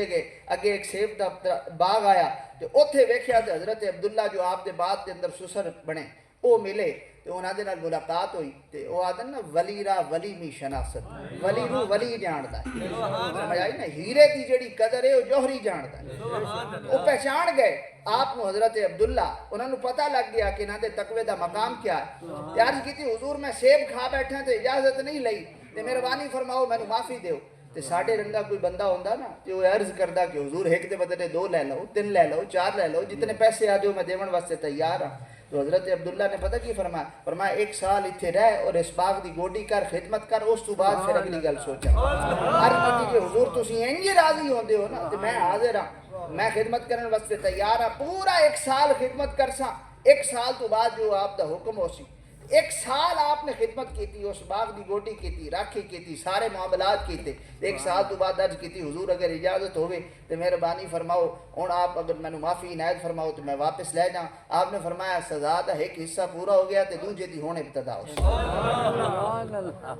[SPEAKER 3] گئے اگے ایک سیب دا باغ آیا تے اوتھے ویکھیا تے حضرت عبداللہ جو آپ دے بعد دے اندر سسر بنے او ملے تے انہاں دے نال ملاقات ہوئی تے او آدن نا ولی را ولی می شناست ولی نو ولی جاندا ہے سمجھ آئی نا ہیرے دی جڑی قدر ہے او جوہری جاندا ہے او پہچان گئے آپ نو حضرت عبداللہ انہاں نو پتہ لگ گیا کہ انہاں دے تقوی دا مقام کیا ہے عرض کیتی حضور میں سیب کھا بیٹھا تے اجازت نہیں لئی تے مہربانی فرماؤ مینوں معافی دیو تے ساڈے رنگا کوئی بندہ ہوندا نا تے او عرض کردا کہ حضور ایک دے بدلے 2 لے لو 3 لے لو 4 لے لو جتنے پیسے آ جو میں دیون واسطے تیار ہاں تو حضرت عبداللہ نے پتہ کی فرمایا؟ فرمایا ایک سال اتنے رہ اور اس باغ دی گوڈی کر خدمت کر، اس تو بعد پھر اگلی گل سوچا۔ عرض کی کہ حضور تسی انج راضی ہوندے ہو نا، تو میں حاضر ہاں، میں خدمت کرنے واسطے تیار ہاں، پورا ایک سال خدمت کرساں، ایک سال تو بعد جو آپ دا حکم ہو سی۔ ایک سال آپ نے خدمت کی تھی، اس باغ دی گوڈی کی تھی، راکھی کی تھی، سارے معاملات کیتے، ایک سال تو بعد عرض کی تھی حضور اگر اجازت ہوئے تو مہربانی فرماؤ ہن آپ اگر مینوں معافی عنایت فرماؤ تو میں واپس لے جاؤں۔ آپ نے فرمایا سزا دا ایک حصہ پورا ہو گیا تے دوجے دی ہن ابتدا ہو سی۔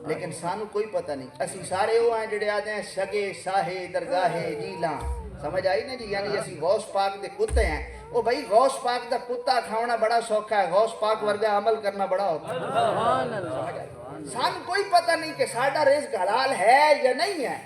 [SPEAKER 3] لیکن سانو کوئی پتہ نہیں، اسی سارے وہ ہیں جڑے آتے ہیں سگے ساہے درگاہے جیلاں، سمجھ آئی نا جی؟ یعنی اسی غوث پاک دے کتے ہیں۔ وہ بھائی غوث پاک دا کتا کھانا بڑا سوکھا ہے، غوث پاک ورگا عمل کرنا بڑا ہوتا ہے۔ سان کوئی پتہ نہیں کہ ساڈا رزق حلال ہے یا نہیں ہے۔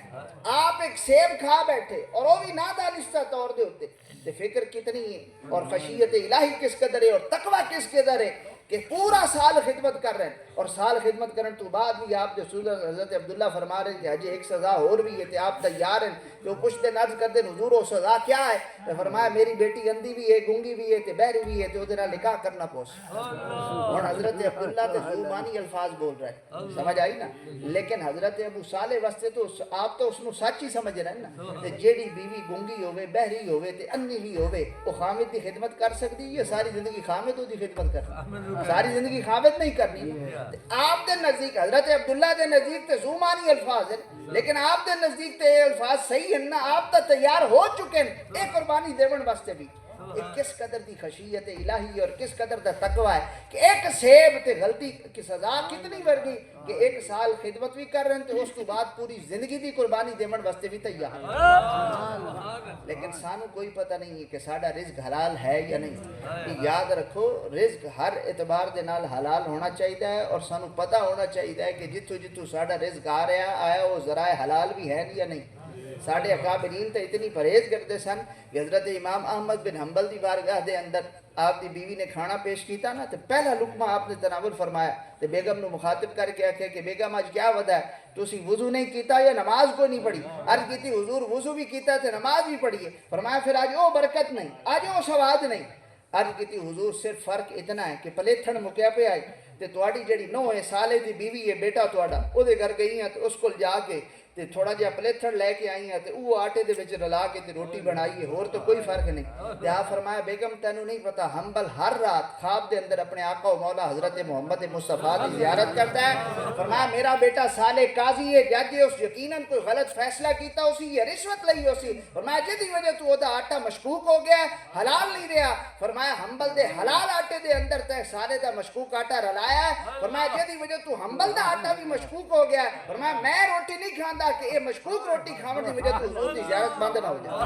[SPEAKER 3] آپ ایک سیب کھا بیٹھے اور وہ بھی نادانستہ طور دے ہوتے، تے فکر کتنی ہے اور خشیت الہی کس قدر ہے اور تقوی کس قدر ہے کہ پورا سال خدمت کر رہے ہیں، اور سال خدمت کرنے تو بعد بھی آپ جو حضرت عبداللہ فرما رہے ہیں کہ حجی ایک سزا اور بھی ہے، کہ آپ تیار ہیں؟ جو پوچھتے نرز کرتے حضور وہ سزا کیا ہے؟ تو فرمایا میری بیٹی اندھی بھی ہے، گونگی بھی ہے، بہری بھی ہے، تو ادھر نکاح کرنا پوس۔ اور حضرت عبداللہ تو زبانی الفاظ بول رہے ہیں، سمجھ آئی نا؟ لیکن حضرت ابو صالح واسطے تو آپ تو اس کو سچ ہی سمجھ رہے ہیں نا، کہ جیڑی بیوی گونگی ہوئے، بہری ہوئے تے اندھی بھی ہوئے، وہ خامد دی خدمت کر سکتی ہے؟ ساری زندگی خامد ہو دی خدمت کرنی، ساری زندگی خامد نہیں کرنی۔ آپ دے نزدیک حضرت عبداللہ دے نزدیک تے زبانی الفاظ ہیں، لیکن آپ دے نزدیک تے یہ الفاظ صحیح ہیں نا؟ آپ تا تیار ہو چکے ہیں ایک قربانی دیون واسطے بھی۔ ایک کس قدر دی خشیت الہی اور کس قدر دا تقوی ہے کہ ایک سیب تے غلطی کی سزا کتنی ورگی کہ ایک سال خدمت بھی کر رہے ہیں تو اس کے بعد پوری زندگی دی قربانی دیون واسطے بھی تیار۔ لیکن سانو کوئی پتہ نہیں ہے کہ ساڈا رزق حلال ہے یا نہیں۔ کہ یاد رکھو رزق ہر اعتبار دے نال حلال ہونا چاہیے ہے، اور سانو پتہ ہونا چاہیے ہے کہ جتھوں جتھوں ساڈا رزق آ رہا آیا وہ ذرائع حلال بھی ہے یا نہیں۔ ساڑھے اکابرین تو اتنی پرہیز کرتے سن کہ حضرت امام احمد بن حنبل دی بارگاہ دے اندر آپ دی بیوی نے کھانا پیش کیتا نا، تو پہلا لقمہ آپ نے تناول فرمایا، تو بیگم نو مخاطب کر کے آکھے کہ بیگم آج کیا وجہ ہے؟ تو اسی وضو نہیں کیتا یا نماز کو نہیں پڑھی؟ عرض کیتی حضور وضو بھی کیتا تے نماز بھی پڑھی ہے۔ فرمایا پھر آج وہ برکت نہیں، آج وہ سواد نہیں۔ عرض کیتی حضور صرف فرق اتنا ہے کہ پلیتھن مکیا پہ آئی تے تواڈی جڑی 9 سالے دی بیوی ہے بیٹا تواڈا او دے گھر گئی ہیں تے اس کول جا کے تے تھوڑا جہا پلیتھن لے کے آئی ہیں تے وہ آٹے دے وچ رلا کے تے روٹی بنائی ہے، اور تو کوئی فرق نہیں۔ تے آپ فرمایا بیگم تینوں نہیں پتا حنبل ہر رات خواب دے اندر اپنے آقا و مولا حضرت محمد مصطفیٰ کی زیارت کرتا ہے۔ فرمایا میرا بیٹا صالح قاضی ہے، جج ہے، اس یقیناً کوئی غلط فیصلہ کیتا اسی یا رشوت لئی اسی۔ فرمایا جدی وجہ تو دا آٹا مشکوک ہو گیا ہے، حلال نہیں رہا۔ فرمایا حنبل دے حلال آٹے دے اندر تے صالح دا مشکوک آٹا رلایا ہے۔ فرمایا جدی وجہ تو حنبل دا آٹا بھی مشکوک ہو گیا ہے۔ فرمایا میں روٹی نہیں کھاندا کہ یہ مشکوک روٹی کھاون دی وجہ تو حضور دی زیارت بند نہ ہو جائے۔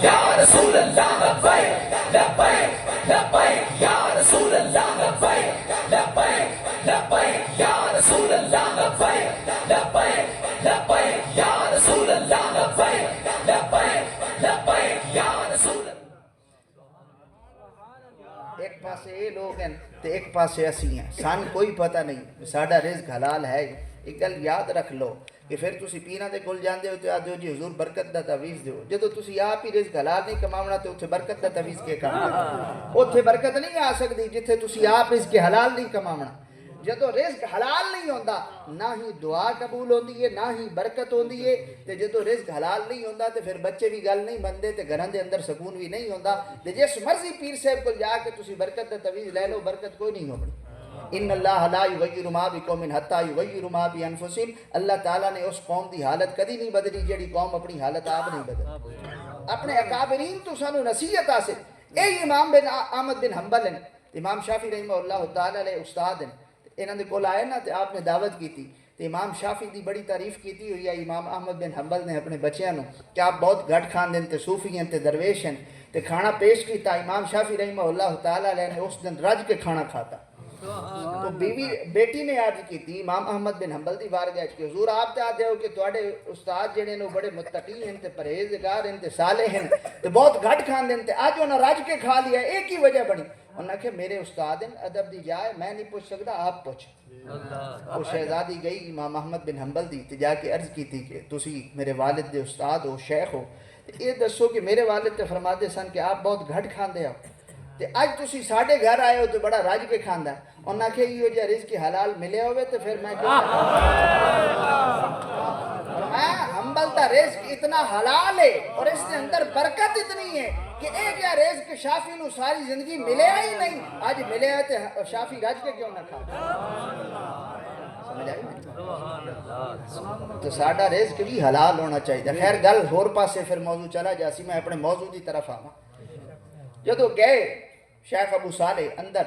[SPEAKER 4] یا رسول اللہ لبیک لبیک لبیک یا رسول اللہ لبیک لبیک لبیک یا رسول اللہ لبیک لبیک لبیک یا رسول اللہ لبیک لبیک لبیک یا رسول اللہ۔
[SPEAKER 3] ایک پاسے یہ لوگ ہیں تے ایک پاسے اسی ہیں، سان کوئی پتہ نہیں ساڈا رزق حلال ہے۔ ایک گل یاد رکھ لو کہ پھر تسی پیرا دے کول جاندے ہو تے آدھے ہو جی حضور برکت دا تعویذ دیو، جدو تسی آپ ہی رزق حلال نہیں کماونا تے اتھے برکت دا تعویذ کے کماونا؟ اتھے برکت نہیں آ سکتی جتھے تسی آپ رزق حلال نہیں کماونا۔ جدو رزق حلال نہیں ہوندا نہ ہی دعا قبول ہوندی ہے نہ ہی برکت ہوندی ہے، تے جدو رزق حلال نہیں ہوندا تے پھر بچے بھی گل نہیں بندے تے گھراں دے اندر سکون بھی نہیں ہوندا، تے جس مرضی پیر صاحب کول جا کے تسی برکت دا تعویذ لے لو برکت کوئی نہیں ہونی۔ ان اللہ لا یغیر ما بقوم حتی یغیر ما بانفسہم، اللہ تعالیٰ نے اس قوم دی حالت کدی نہیں بدلی جیڑی قوم اپنی حالت آپ نہیں بدلی۔ اپنے اکابرین تو سانو نصیحت حاصل، اے امام بن احمد بن حنبل ہیں، امام شافعی رحمہ اللہ تعالیٰ علیہ استاد ہیں، انہوں نے کول آئے نا تے آپ نے دعوت کی تھی تے امام شافعی دی بڑی تعریف کیتی ہوئی ہے امام احمد بن حنبل نے اپنے بچیاں نو کہ آپ بہت گھٹ کھان دیں تے صوفی ہیں تے درویش ہیں، تے کھانا پیش کیتا امام شافعی رحمہ اللہ تعالیٰ علیہ نے اس دن رج کے کھانا کھاتا۔ تو بیٹی نے عرض کی تھی امام احمد بن حنبل دی بارگاہ کہ حضور آپ تے آدھے ہو کہ تواڈے استاد جڑے نے بڑے متقی ہیں تے پرہیزگار ہیں تے صالح ہیں تے بہت گھٹ کھان دیں تے اج انہاں رج کے کھا لیا، ایک ہی وجہ بنی۔ انہاں کہ میرے استاد ہیں ادب دی جائے میں نہیں پوچھ سکتا آپ پوچھ۔ وہ شہزادی گئی امام احمد بن حنبل دی تے جا کے عرض کی تھی کہ تسی میرے والد دے استاد ہو شیخ ہو، یہ دسو کہ میرے والد تے فرماتے سن کہ آپ بہت گھٹ کھاندے ہو تے اج تسی ساڈے گھر آئے ہو تو بڑا رج کے کھاندا ہے انہاں کہ یہ جا رزق حلال ملے ہوئے تو پھر میں کیوں حنبل دا رزق اتنا حلال ہے اور اس کے اندر برکت اتنی ہے کہ ایک یا رزق شافی نو ساری زندگی ملے ہی نہیں آج ملے ہے تو شافی رج کے کیوں نہ کھا سمجھ آئی تو ساڈا رزق بھی حلال ہونا چاہیے خیر گل ہور پاسے پھر موضوع چلا جاسی میں اپنے موضوع دی طرف آواں جدو گئے شیخ ابو صالح اندر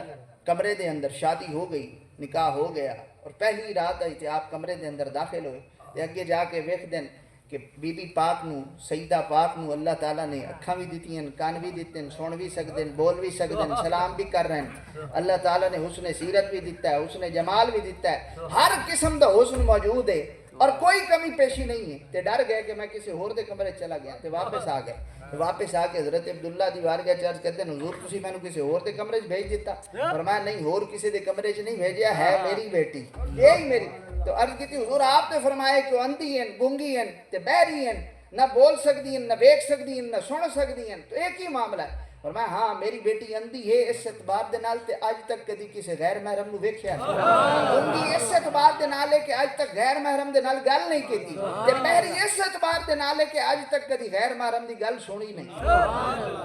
[SPEAKER 3] کمرے دے اندر شادی ہو گئی نکاح ہو گیا اور پہلی رات آئی تھی آپ کمرے دے اندر داخل ہوئے تے اگے جا کے ویکھ دین کہ بی بی پاک نو سیدہ پاک نو اللہ تعالیٰ نے اکھاں بھی دیتی ہیں کان بھی دیتے ہیں سن بھی سکتے ہیں بول بھی سکتے ہیں سلام بھی کر رہے ہیں اللہ تعالیٰ نے حسن سیرت بھی دیتا ہے حسن جمال بھی دیتا ہے ہر قسم دا حسن موجود ہے اور کوئی کمی پیشی نہیں ہے تے ڈر گئے کہ میں کسی اور دے کمرے چلا گیا تے واپس آ گئے واپس آ کے حضرت عبداللہ دی بارگاہ چ عرض کرتے ہیں حضور تسی مینوں کسی اور دے کمرے چ بھیج دیتا فرمایا نہیں اور کسی دے کمرے چ نہیں بھیجیا ہے میری بیٹی یہی میری تو عرض کی تھی حضور آپ نے فرمایا کہ اندھی ہیں گونگی ہیں تے بہری ہیں نہ بول سکتی ہیں نہ ویکھ سکتی ہیں نہ سن سکتی ہیں تو ایک ہی معاملہ ہے فرمایا ہاں میری بیٹی اندھی ہے اس اعتبار دے نال تے اج تک کدی کسی غیر محرم نو ویکھیا نہیں گونگی اس اعتبار دے نال ہے کہ اج تک غیر محرم دے نال گل نہیں کیتی تے بہری اس اعتبار دے نال ہے کہ اج تک کدی غیر محرم دی گل سنی نہیں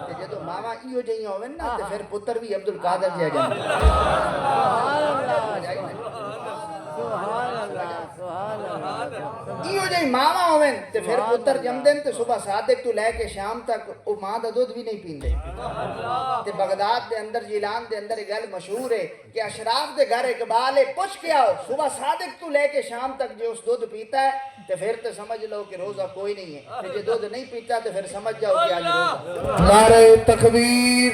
[SPEAKER 3] تے جدوں ماواں ایہو جہیاں ہوون نا تے پھر پتر بھی عبد القادر جا جاندے ایو جی ماواں ہوئن تے پھر پتر جمدن تے صبح صادق تو لے کے شام تک او ماں دا دودھ بھی نہیں پیندے تے بغداد دے اندر جیلان دے اندر گل مشہور ہے کہ اشراف دے گھر اقبال ہے پوچھ کے آؤ صبح صادق تو لے کے شام تک جو اس دودھ پیتا ہے تے پھر تے سمجھ لو کہ روزہ کوئی نہیں ہے تے جو دودھ نہیں پیتا تے پھر سمجھ جاؤ کہ آج روزہ
[SPEAKER 2] نعرہ تکبیر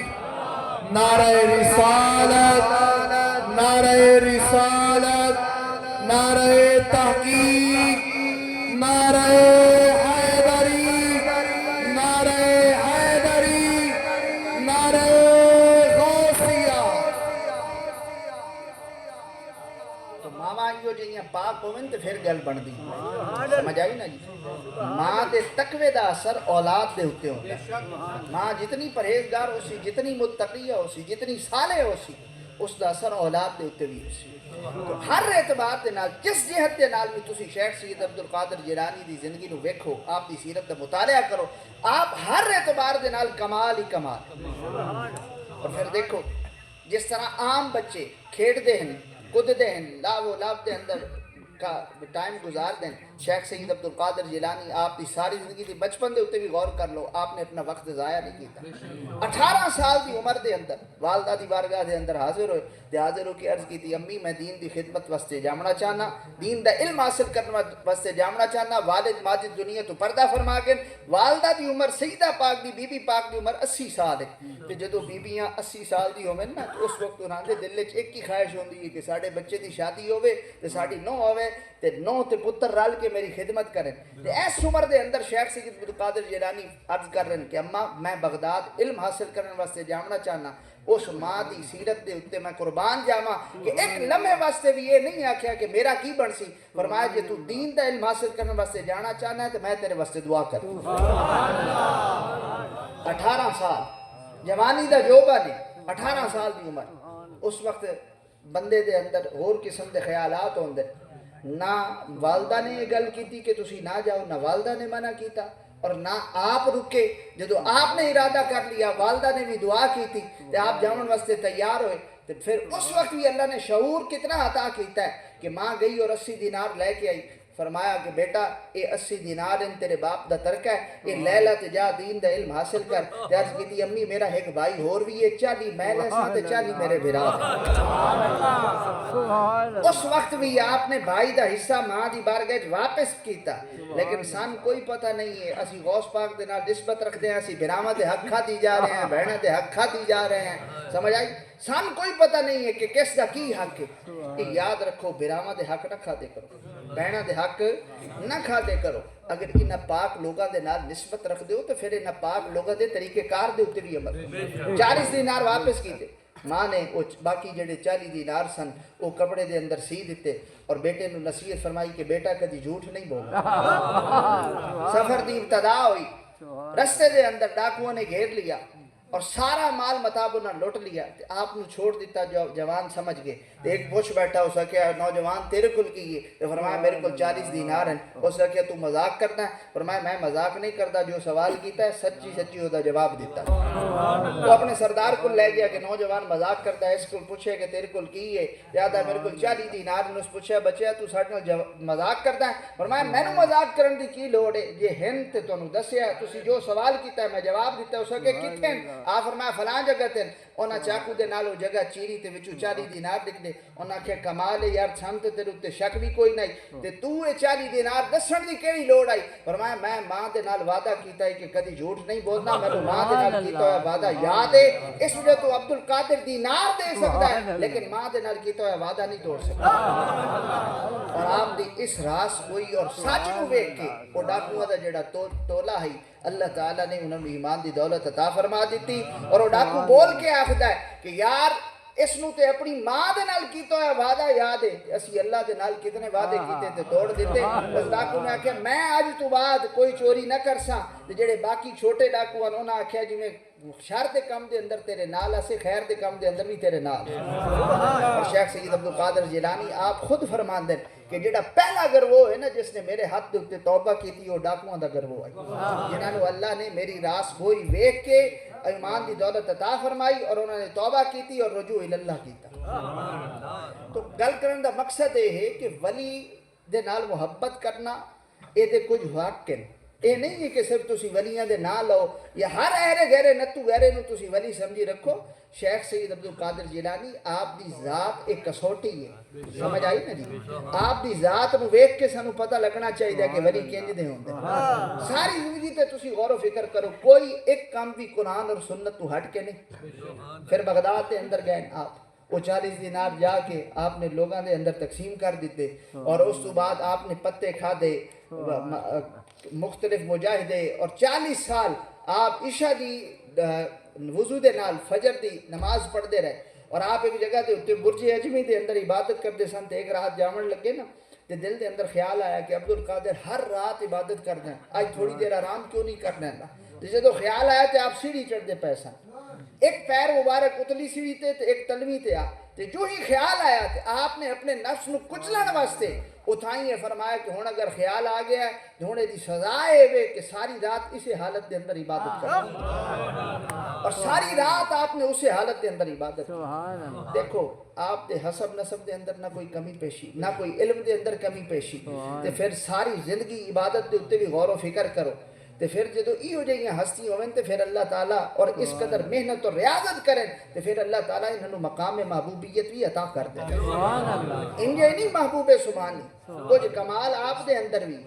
[SPEAKER 2] نعرہ رسالت نعرہ رسالت نعرہ تحقیق نعرہ حیدری نعرہ حیدری نعرہ غوثیہ
[SPEAKER 3] تو ماواں ایو جہیاں پاک ہوون تے پھر گل بندی سمجھ آئی نا جی ماں دے تقوی دا اثر اولاد دے اوتے ہوندا ہے ماں جتنی پرہیزگار ہو سی جتنی متقیہ ہو سی جتنی صالح ہو سی اس دا اثر اولاد دے اوتے بھی ہو سی تو ہر اعتبار دے نال جس جہت دے نال بھی تسی شیخ سید عبد القادر جیلانی دی زندگی نو ویکھو آپ دی سیرت دا مطالعہ کرو آپ ہر اعتبار دے نال کمال ہی کمال اور پھر دیکھو جس طرح عام بچے کھیڈتے ہیں کودتے ہیں لاو لاب دے اندر کا ٹائم گزار دیں شیخ سید عبد القادر جیلانی آپ دی ساری زندگی دی بچپن دے ہوتے بھی غور کر لو آپ نے اپنا وقت ضائع نہیں کیتا 18 سال دی عمر دے اندر والدہ دی بارگاہ دے اندر حاضر ہوئے تے حاضر ہو کے عرض کی تھی امی میں دین دی خدمت واسطے جامنا چاہنا دین دا علم حاصل کرنے واسطے جامنا چاہنا والد ماجد دنیا تو پردہ فرما کے والدہ دی عمر سیدہ پاک دی بی بی پاک دی عمر 80 سال ہے تے جدو بیبیاں 80 سال دی ہوئے نا تو اس وقت انہاں دے دل وچ ایک ہی خواہش ہوندی ہے کہ ساڈے بچے دی شادی ہوئے تے ساڈی نو ہوئے تے نو تے پتر رل کے میری خدمت کریں تے اس عمر دے اندر شیخ سید عبد القادر جیلانی عرض کر رہے ہیں کہ اماں میں بغداد علم حاصل کرنے واسطے جامنا چاہنا اس ماں دی سیرت دے اتے میں قربان جاواں کہ ایک لمحے واسطے بھی یہ نہیں آکھیا کہ میرا کی بن سی فرمایا جے تو دین دا علم حاصل کرنے واسطے جانا چاہنا ہے تو میں تیرے واسطے دعا کر 18 سال جوانی دا جوبا نہیں 18 سال دی عمر اس وقت بندے دے اندر اور قسم دے خیالات ہوندے نہ والدہ نے یہ گل کی تھی کہ تسی نہ جاؤ نہ والدہ نے منع کیتا اور نہ آپ رکے جدو آپ نے ارادہ کر لیا والدہ نے بھی دعا کی تھی کہ آپ جاؤن واسطے تیار ہوئے تو پھر اس وقت بھی اللہ نے شعور کتنا عطا کیتا ہے کہ ماں گئی اور 80 دینار لے کے آئی فرمایا کہ بیٹا یہ 80 دینار ان تیرے باپ دا ترکہ ہے یہ لیلہ تے جا دین دا علم حاصل کر تے عرض کیتی امی میرا ایک بھائی اور بھی ہے 40 میں لے ساں تے 40 میرے بھرا اس وقت بھی آپ نے بھائی دا حصہ ماں دی بارگاہ واپس کیتا لیکن سان کوئی پتہ نہیں ہے اسی غوث پاک دے نال نسبت رکھتے ہیں اسی بھراواں دے حق کھاتی جا رہے ہیں بہناں دے حق کھاتی جا رہے ہیں سمجھ آئی سان کوئی پتہ نہیں ہے کہ کس دا کی حق ہے کہ یاد رکھو بھراواں دے حق نہ کھاتے کرو بہناں دے حق نہ کھاتے کرو اگر انہاں پاک لوگاں دے نال نسبت رکھ دیو تو پھر انہاں پاک لوگاں دے طریقے کار دے اوتے بھی عمل 40 دینار واپس کیتے ماں نے باقی جڑے 40 دینار سن وہ کپڑے دے اندر سی دیتے اور بیٹے نو نصیحت فرمائی کہ بیٹا کدی جھوٹ نہیں بولنا سفر دی ابتدا ہوئی رستے دے اندر ڈاکوؤں نے گھیر لیا اور سارا مال متاع انہاں لٹ لیا تے آپ نو چھوڑ دیتا جو جوان سمجھ گئے تے ایک پوچھ بیٹھا اس کہا نوجوان تیرے کل کی ہے تے فرمایا میرے کل 40 دینار ہیں اس کہا تو مذاق کرنا ہے فرمایا میں مذاق نہیں کرتا جو سوال کیتا ہے سچی سچی ہوتا جواب دیتا وہ اپنے سردار کو لے گیا کہ نوجوان مذاق کرتا ہے اس کو پوچھے کہ تیرے کل کی ہے یاد ہے میرے کل 40 دینار ہیں اس پوچھا بچیا تو ساڈے نال مذاق کرتا ہے فرمایا میں نو مذاق کرن دی کی لوڑ ہے جے ہن تے تانوں دسیا تسی جو سوال کیتا ہے میں جواب دیتا اس کہا کتھے آ فرمایا فلاں جگہ تے انہاں چاقو دے نال او جگہ چیری تے وچوں 40 دینار نکلے انہاں کہ کمال ہے یار چھن تے تیرے تے شک بھی کوئی نہیں تے تو اے 40 دینار دسن دی کیڑی لوڑ آئی فرمایا میں ماں دے نال وعدہ کیتا ہے کہ کدی جھوٹ نہیں بولنا میں ماں دے نال کیتا ہوا وعدہ یاد ہے اس وجہ تو عبد القادر دینار دے سکتا ہے لیکن ماں دے نال کیتا ہوا وعدہ نہیں توڑ سکتا اور آپ دی اس راز کوئی اور سچ نو ویکھ کے او ڈاکوؤں دا جڑا تولا ہے اللہ تعالیٰ نے انہوں نے ایمان دی دولت عطا فرما دیتی اور وہ ڈاکو بول کے آخدا ہے کہ یار اس نو تے اپنی ماں دے نال کیتا ہے وعدہ یاد ہے اسی اللہ دے نال کتنے وعدے کیتے تے توڑ دیتے اس ڈاکو نے آکھیا میں آج تو بعد کوئی چوری نہ کرساں تے جڑے باقی چھوٹے ڈاکو انہوں نے آکھیا جی میں شر دے کم دے اندر تیرے نال اسے خیر دے کم دے اندر بھی تیرے نال اور شیخ سید عبد القادر جیلانی آپ خود فرماندے کہ جڑا پہلا گروہ ہے نا جس نے میرے ہاتھ دے اوتے توبہ کی تھی وہ ڈاکوؤں دا گروہ ہے جنہاں نو اللہ نے میری راس گوئی ویکھ کے ایمان دی دولت عطا فرمائی اور انہوں نے توبہ کی تھی اور رجوع اللہ کیتا تو گل کرن دا مقصد یہ ہے کہ ولی دے نال محبت کرنا اے دے کچھ حق ہیں اے نہیں ہے کہ صرف تسی ولیاں دے نال لو یا ہر ایرے گہرے نتو گہرے نو تسی ولی سمجھی رکھو شیخ سید عبد القادر جیلانی آپ دی ذات ایک کسوٹی ہے سمجھ آئی نا جی آپ دی ذات نو ویکھ کے سانو پتہ لگنا چاہیے کہ ولی کنج دے ہوندے ساری زندگی تے تسی غور و فکر کرو کوئی ایک کام بھی قرآن اور سنت تو ہٹ کے نہیں پھر بغداد دے اندر گئے آپ وہ 40 دینار جا کے آپ نے لوگاں دے اندر تقسیم کر دیتے اور اس تو بعد آپ نے پتے کھا دے مختلف مجاہدے اور 40 سال آپ عشاء دی وضو دے نال فجر دی نماز پڑھ دے رہے اور آپ ایک جگہ دے اتے برج اجمی دے اندر عبادت کرتے سن تے ایک رات جاون لگے نا تے دل دے اندر خیال آیا کہ عبد القادر ہر رات عبادت کرنا ہے آج تھوڑی دیر آرام کیوں نہیں کرنا ہے تے جدوں خیال آیا تے آپ سیڑھی چڑھ دے پے سن ایک پیر مبارک اتلی سیڑھی تے ایک تلوی تے آ تے جو ہی خیال آیا تے آپ نے اپنے نفس نو کچلن واسطے اتھائی ہے فرمایا کہ ہن اگر خیال آ گیا ہے ہن دی سزا ہے کہ ساری رات اسی حالت دے اندر عبادت کرنا اور ساری رات آپ نے اسی حالت دے اندر عبادت کی دیکھو آپ دے حسب نسب دے اندر نہ کوئی کمی پیشی نہ کوئی علم دے اندر کمی پیشی تے پھر ساری زندگی عبادت دے اتے بھی غور و فکر کرو تے پھر جدو ای ہو جائیں ہستی ہوئیں تے پھر اللہ تعالیٰ اور اس قدر محنت اور ریاضت کریں تے پھر اللہ تعالیٰ انہوں مقام محبوبیت بھی عطا کر دے انجے نہیں محبوب سبحانی کچھ کمال آپ دے اندر بھی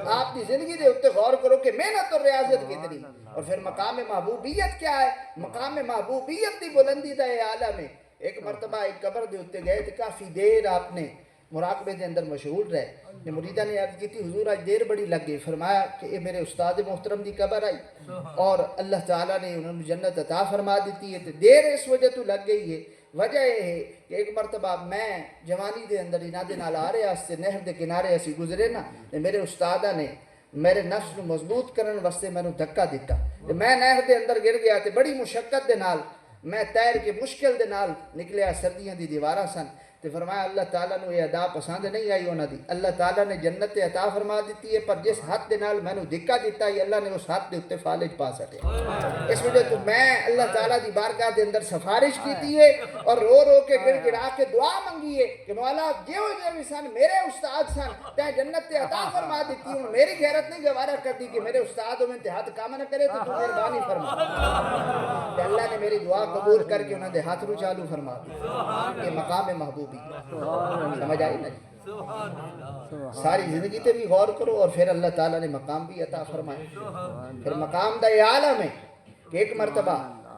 [SPEAKER 3] آپ دی زندگی دے اتے غور کرو کہ محنت اور ریاضت کتنی اور پھر مقام محبوبیت کیا ہے مقام محبوبیت دی بلندی دا اعلیٰ میں ایک مرتبہ ایک قبر دے اتے گئے تے کافی دیر آپ نے مراقبے دے اندر مشہور رہے مریدہ نے عرض کی تھی حضور آج دیر بڑی لگ گئی فرمایا کہ یہ میرے استاد محترم دی قبر آئی اور اللہ تعالیٰ نے انہوں نے جنت عطا فرما دیتی ہے دیر اس وجہ تو لگ گئی ہے وجہ یہ ہے کہ ایک مرتبہ میں جوانی دے اندر انہاں دے نال آ رہے ہستے نہر دے کنارے اسی گزرے نا میرے استادہ نے میرے نفس نو مضبوط کرن واسطے میں نو دھکا دیتا میں نہر دے اندر گر گیا تے بڑی مشقت دے نال میں تیر کے مشکل دے نال نکلیا سردیاں دی دیواراں سن تے فرمایا اللہ تعالیٰ نے یہ ادا پسند نہیں آئی انہاں دی اللہ تعالیٰ نے جنت عطا فرما دیتی ہے پر جس ہاتھ دے نال میں نے دھکا دیتا ہے اللہ نے اس ہاتھ دے اتے فالج پا سکے اس وجہ تو میں اللہ تعالیٰ دی بارگاہ دے اندر سفارش کیتی ہے اور رو رو کے گڑ گڑا کے دعا منگی ہے کہ مولا جیو جیو سن میرے استاد سن تے جنت عطا فرما دیتی ہوں میری غیرت نہیں گوارا کرتی کہ میرے استاد میں تے ہاتھ کام نہ کرے تو مہربانی فرما تے اللہ نے میری دعا قبول کر کے انہوں نے ہاتھ رو چالو فرما دی یہ مقام محبوب سمجھ آئی نا ساری زندگی تے بھی غور کرو اور پھر اللہ تعالیٰ نے مقام بھی عطا فرمائے پھر مقام دا یہ عالم ہے کہ ایک مرتبہ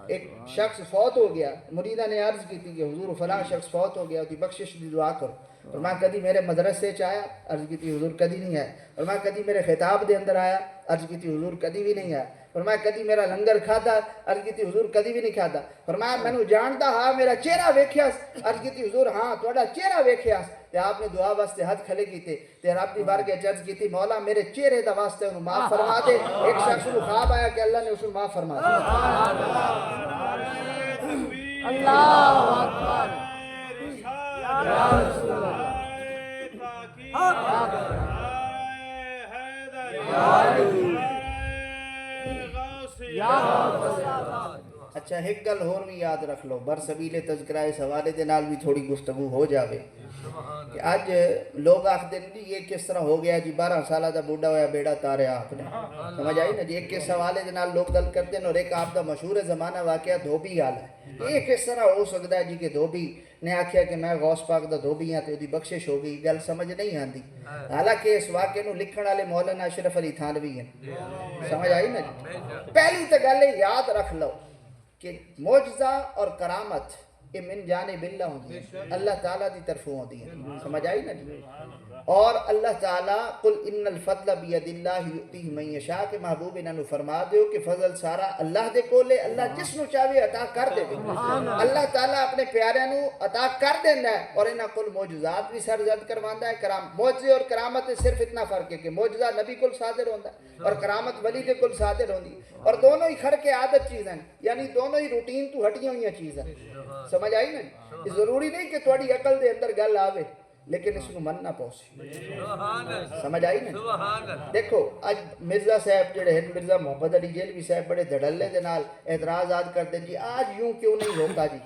[SPEAKER 3] ایک شخص فوت ہو گیا مریدہ نے عرض کی تھی کہ حضور فلاں شخص فوت ہو گیا اس کی بخشش دی دعا کرو اور میں کدی میرے مدرسے چایا عرض کی تھی حضور کدی نہیں آیا اور میں کدی میرے خطاب دے اندر آیا عرض کی تھی حضور کدی بھی نہیں آیا فرمایا کدی میرا لنگر کھادا؟ عرض کی حضور کدی بھی نہیں کھادا۔ فرمایا مینوں جاندا ہاں میرا چہرہ ویکھیا؟ عرض کی حضور ہاں تہاڈا چہرہ ویکھیا۔ تے آپ نے دعا واسطے ہاتھ کھلے کیتے تے رب دی بارگاہ عرض کیتی مولا میرے چہرے دا واسطے انہوں معاف فرما دے۔ ایک شخص کو خواب آیا کہ اللہ نے اس کو معاف فرما دیا۔
[SPEAKER 5] اللہ اکبر یا رسول اللہ
[SPEAKER 3] اچھا ایک گل اور بھی یاد رکھ لو، برسبیل تذکرہ اس حوالے دے نال بھی تھوڑی گفتگو ہو جاوے کہ آج لوگ آخدے جی یہ کس طرح ہو گیا جی 12 سالہ دا بوڑھا ہویا بیڑا تاریا آپ نے، سمجھ آئی نا جی؟ ایک کس حوالے دے نال لوگ گل کرتے ہیں اور ایک آپ دا مشہور زمانہ واقعہ دھوبی حال ہے۔ یہ کس طرح ہو سکتا ہے جی کہ دھوبی نے آکھیا کہ میں غوث پاک دا دھوبی ہاں تے دی بخشش ہو گئی؟ گل سمجھ نہیں آندی۔ حالانکہ اس واقعے نو لکھن والے مولانا اشرف علی تھانوی ہیں، سمجھ آئی نا جی؟ پہلی تو گل یاد رکھ لو کہ معجزہ اور کرامت یہ من جانب اللہ ہوندی ہے، اللہ تعالیٰ دی طرفوں ہوندی ہے، سمجھ آئی نا جی؟ اور اللہ تعالیٰ قل ان الفضل بید اللہ یؤتیہ من یشاء کہ محبوب انہوں نے فرما دیو کہ فضل سارا اللہ دے کولے، اللہ جس نو چاہے عطا کر دے گا۔ اللہ تعالیٰ اپنے پیارے نو عطا کر دینا ہے اور انہاں کل معجزات بھی سرزد کرواندہ ہے۔ معجزے اور کرامت میں صرف اتنا فرق ہے کہ معجزہ نبی کل صادر ہوندہ ہے اور کرامت ولی دے کل صادر ہوندی ہے، اور دونوں ہی خرق عادت چیزیں یعنی دونوں ہی روٹین تو ہٹیاں ہوئی چیزیں، سمجھ آئی نا؟ یہ ضروری نہیں کہ تھوڑی عقل دے اندر گل آوے لیکن اس کو مننا پوسی، سمجھ آئی نا؟ دیکھو آج مرزا صاحب جڑے ہیں، مرزا محمد علی جیلوی صاحب بڑے دھڑلے دے نال اعتراضات کرتے ہیں جی آج یوں کیوں نہیں ہوتا جی،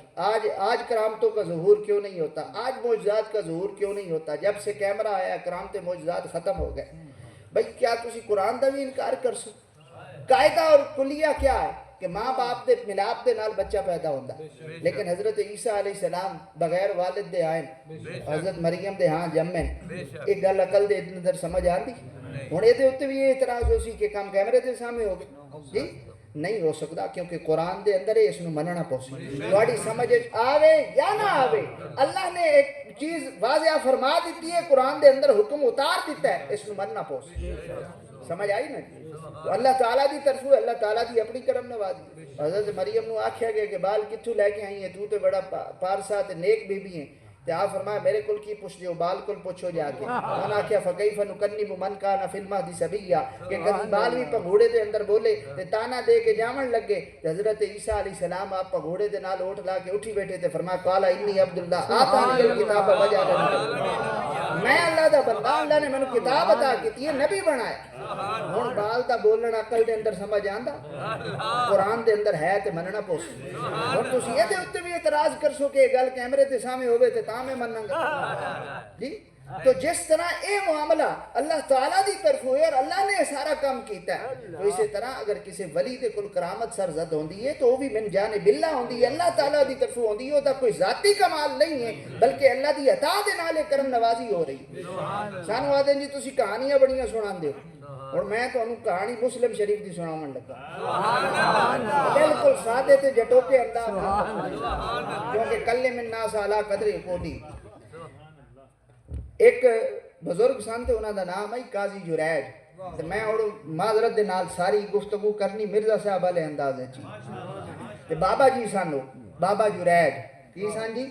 [SPEAKER 3] آج کرامتوں کا ظہور کیوں نہیں ہوتا، آج معجزات کا ظہور کیوں نہیں ہوتا؟ جب سے کیمرہ آیا کرامت معجزات ختم ہو گئے۔ بھئی کیا تسی قرآن دا بھی انکار کر سو؟ قاعدہ اور کلیہ کیا ہے کہ ماں باپ دے ملاپ دے نال بچہ پیدا ہوتا ہے، لیکن حضرت عیسیٰ علیہ السلام بغیر والد دے آئیں، حضرت مریم دے ہاں جمیں، ایک گل عقل دے اندر سمجھ آتی؟ ہن یہ اتنے بھی یہ اعتراض ہو سی کہ کام کیمرے دے سامنے ہو گئے جی؟ نہیں ہو سکتا، کیونکہ قرآن دے اندر اس نو مننا پوسی، تھوڑی سمجھ آوے یا نہ آوے اللہ نے ایک چیز واضح فرما دیتی ہے، قرآن دے اندر حکم اتار دیتا ہے، اس نو مننا پوسی، سمجھ آئی نا؟ اللہ تعالیٰ دی طرف اللہ تعالیٰ دی اپنی کرم نوازی۔ حضرت مریم نو آکھیا گیا کہ بال کتھوں لے کے آئی ہیں، تو تے بڑا پارسا تے نیک بی بی ہیں، تے آپ فرمایا میرے کل کی پوچھ دیو، بال کل پوچھو جا کے۔ انہوں آکھیا فکیف نکلم من کان فی المہد صبیا کہ کبھی بال بھی پگھوڑے دے اندر بولے تے تانا دے کے جاون لگے۔ حضرت عیسیٰ علیہ السلام آپ پگھوڑے دے نال اٹھ لا کے اٹھی بیٹھے تے فرمایا قال انی عبداللہ آتانی الکتاب وجعلنی میں اللہ دا بندہ، اللہ نے مینوں کتاب عطا کی، نبی بنایا۔ ہن بال دا بولنا عقل دے اندر سمجھ آندا؟ قرآن دے اندر ہے تے مننا پوسی۔ ہن تسی اے دے اوتے بھی اعتراض کر سو کہ یہ گل کیمرے تے سامنے ہوے تے تاں میں مناں گا جی؟ تو جس طرح اے معاملہ اللہ تعالیٰ دی طرف ہوئے اور اللہ نے سارا کام کیتا ہے، تو اسی طرح اگر کسی ولی دے کل کرامت سرزد ہوندی ہے تو وہ بھی من جانب اللہ ہوندی ہے، اللہ تعالیٰ دی طرف ہوندی ہے، وہ کوئی ذاتی کمال نہیں ہے بلکہ اللہ دی عطا دے نال کرم نوازی ہو رہی ہے۔ سانو آدھے جی تسی کہانیاں بڑیاں سناندے ہو، اور میں تانوں کہانی مسلم شریف دی سناون لگا، بالکل سادے تے جٹوکے انداز، کیونکہ کلم الناس علی قدر قولی۔ ایک بزرگ سن تے انہاں دا نام ہے قاضی جریج، تے میں اور معذرت دے نال ساری گفتگو کرنی مرزا صاحب والے انداز وچ، تے بابا جی سن بابا جریج کی سن جی؟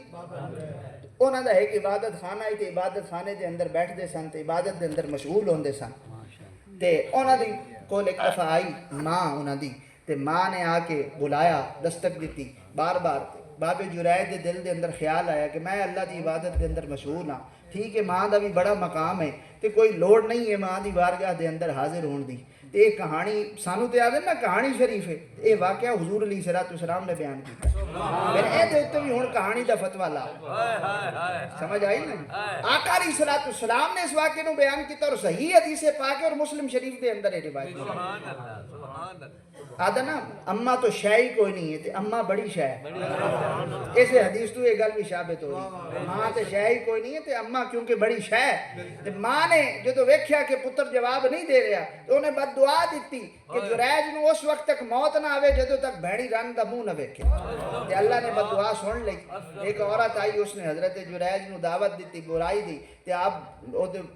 [SPEAKER 3] انہاں دا ایک عبادت خانہ ہے تے عبادت خانے دے اندر بیٹھدے سن تے عبادت دے اندر مشغول ہوندے سن، تے انہاں دی کول ایک دفعہ آئی ماں انہاں دی، تے ماں نے آ کے بلایا، دستک دیتی بار بار، بابے جریج دے دل دے اندر خیال آیا کہ میں اللہ دی عبادت دے اندر مشغول ہاں، ٹھیک ہے ماں دا بھی بڑا مقام ہے تے کوئی لوڑ نہیں ہے ماں دی بارگاہ دے اندر حاضر ہون دی۔ تے یہ کہانی سانو تے آدھے نا کہانی شریف ہے، یہ واقعہ حضور علیہ السلام نے بیان کیتا، پھر اے دے اوتے بھی ہن کہانی دا فتویٰ لا، سمجھ آئی نا؟ آقا علیہ السلام نے اس واقعے نو بیان کیتا اور صحیح حدیث پاک اور مسلم شریف دے اندر یہ روایت ہے۔ آدھا نا اماں تو شے ہی کوئی نہیں ہے تے اماں بڑی شے ہے، اس حدیث تو یہ گل بھی ثابت ہو رہی، ماں تے شے ہی کوئی نہیں ہے تے اماں کیونکہ بڑی شے ہے۔ تے ماں نے جدوں ویکھیا کہ پتر جواب نہیں دے رہا تو انہیں بد بدعا دیتی کہ جریج نو اس وقت تک موت نہ آوے جدو تک بھیڑی رن دا منہ نہ ویکھے تے اللہ نے بدعا سن لی ایک عورت آئی اس نے حضرت جریج نو دعوت دیتی برائی دی تے آپ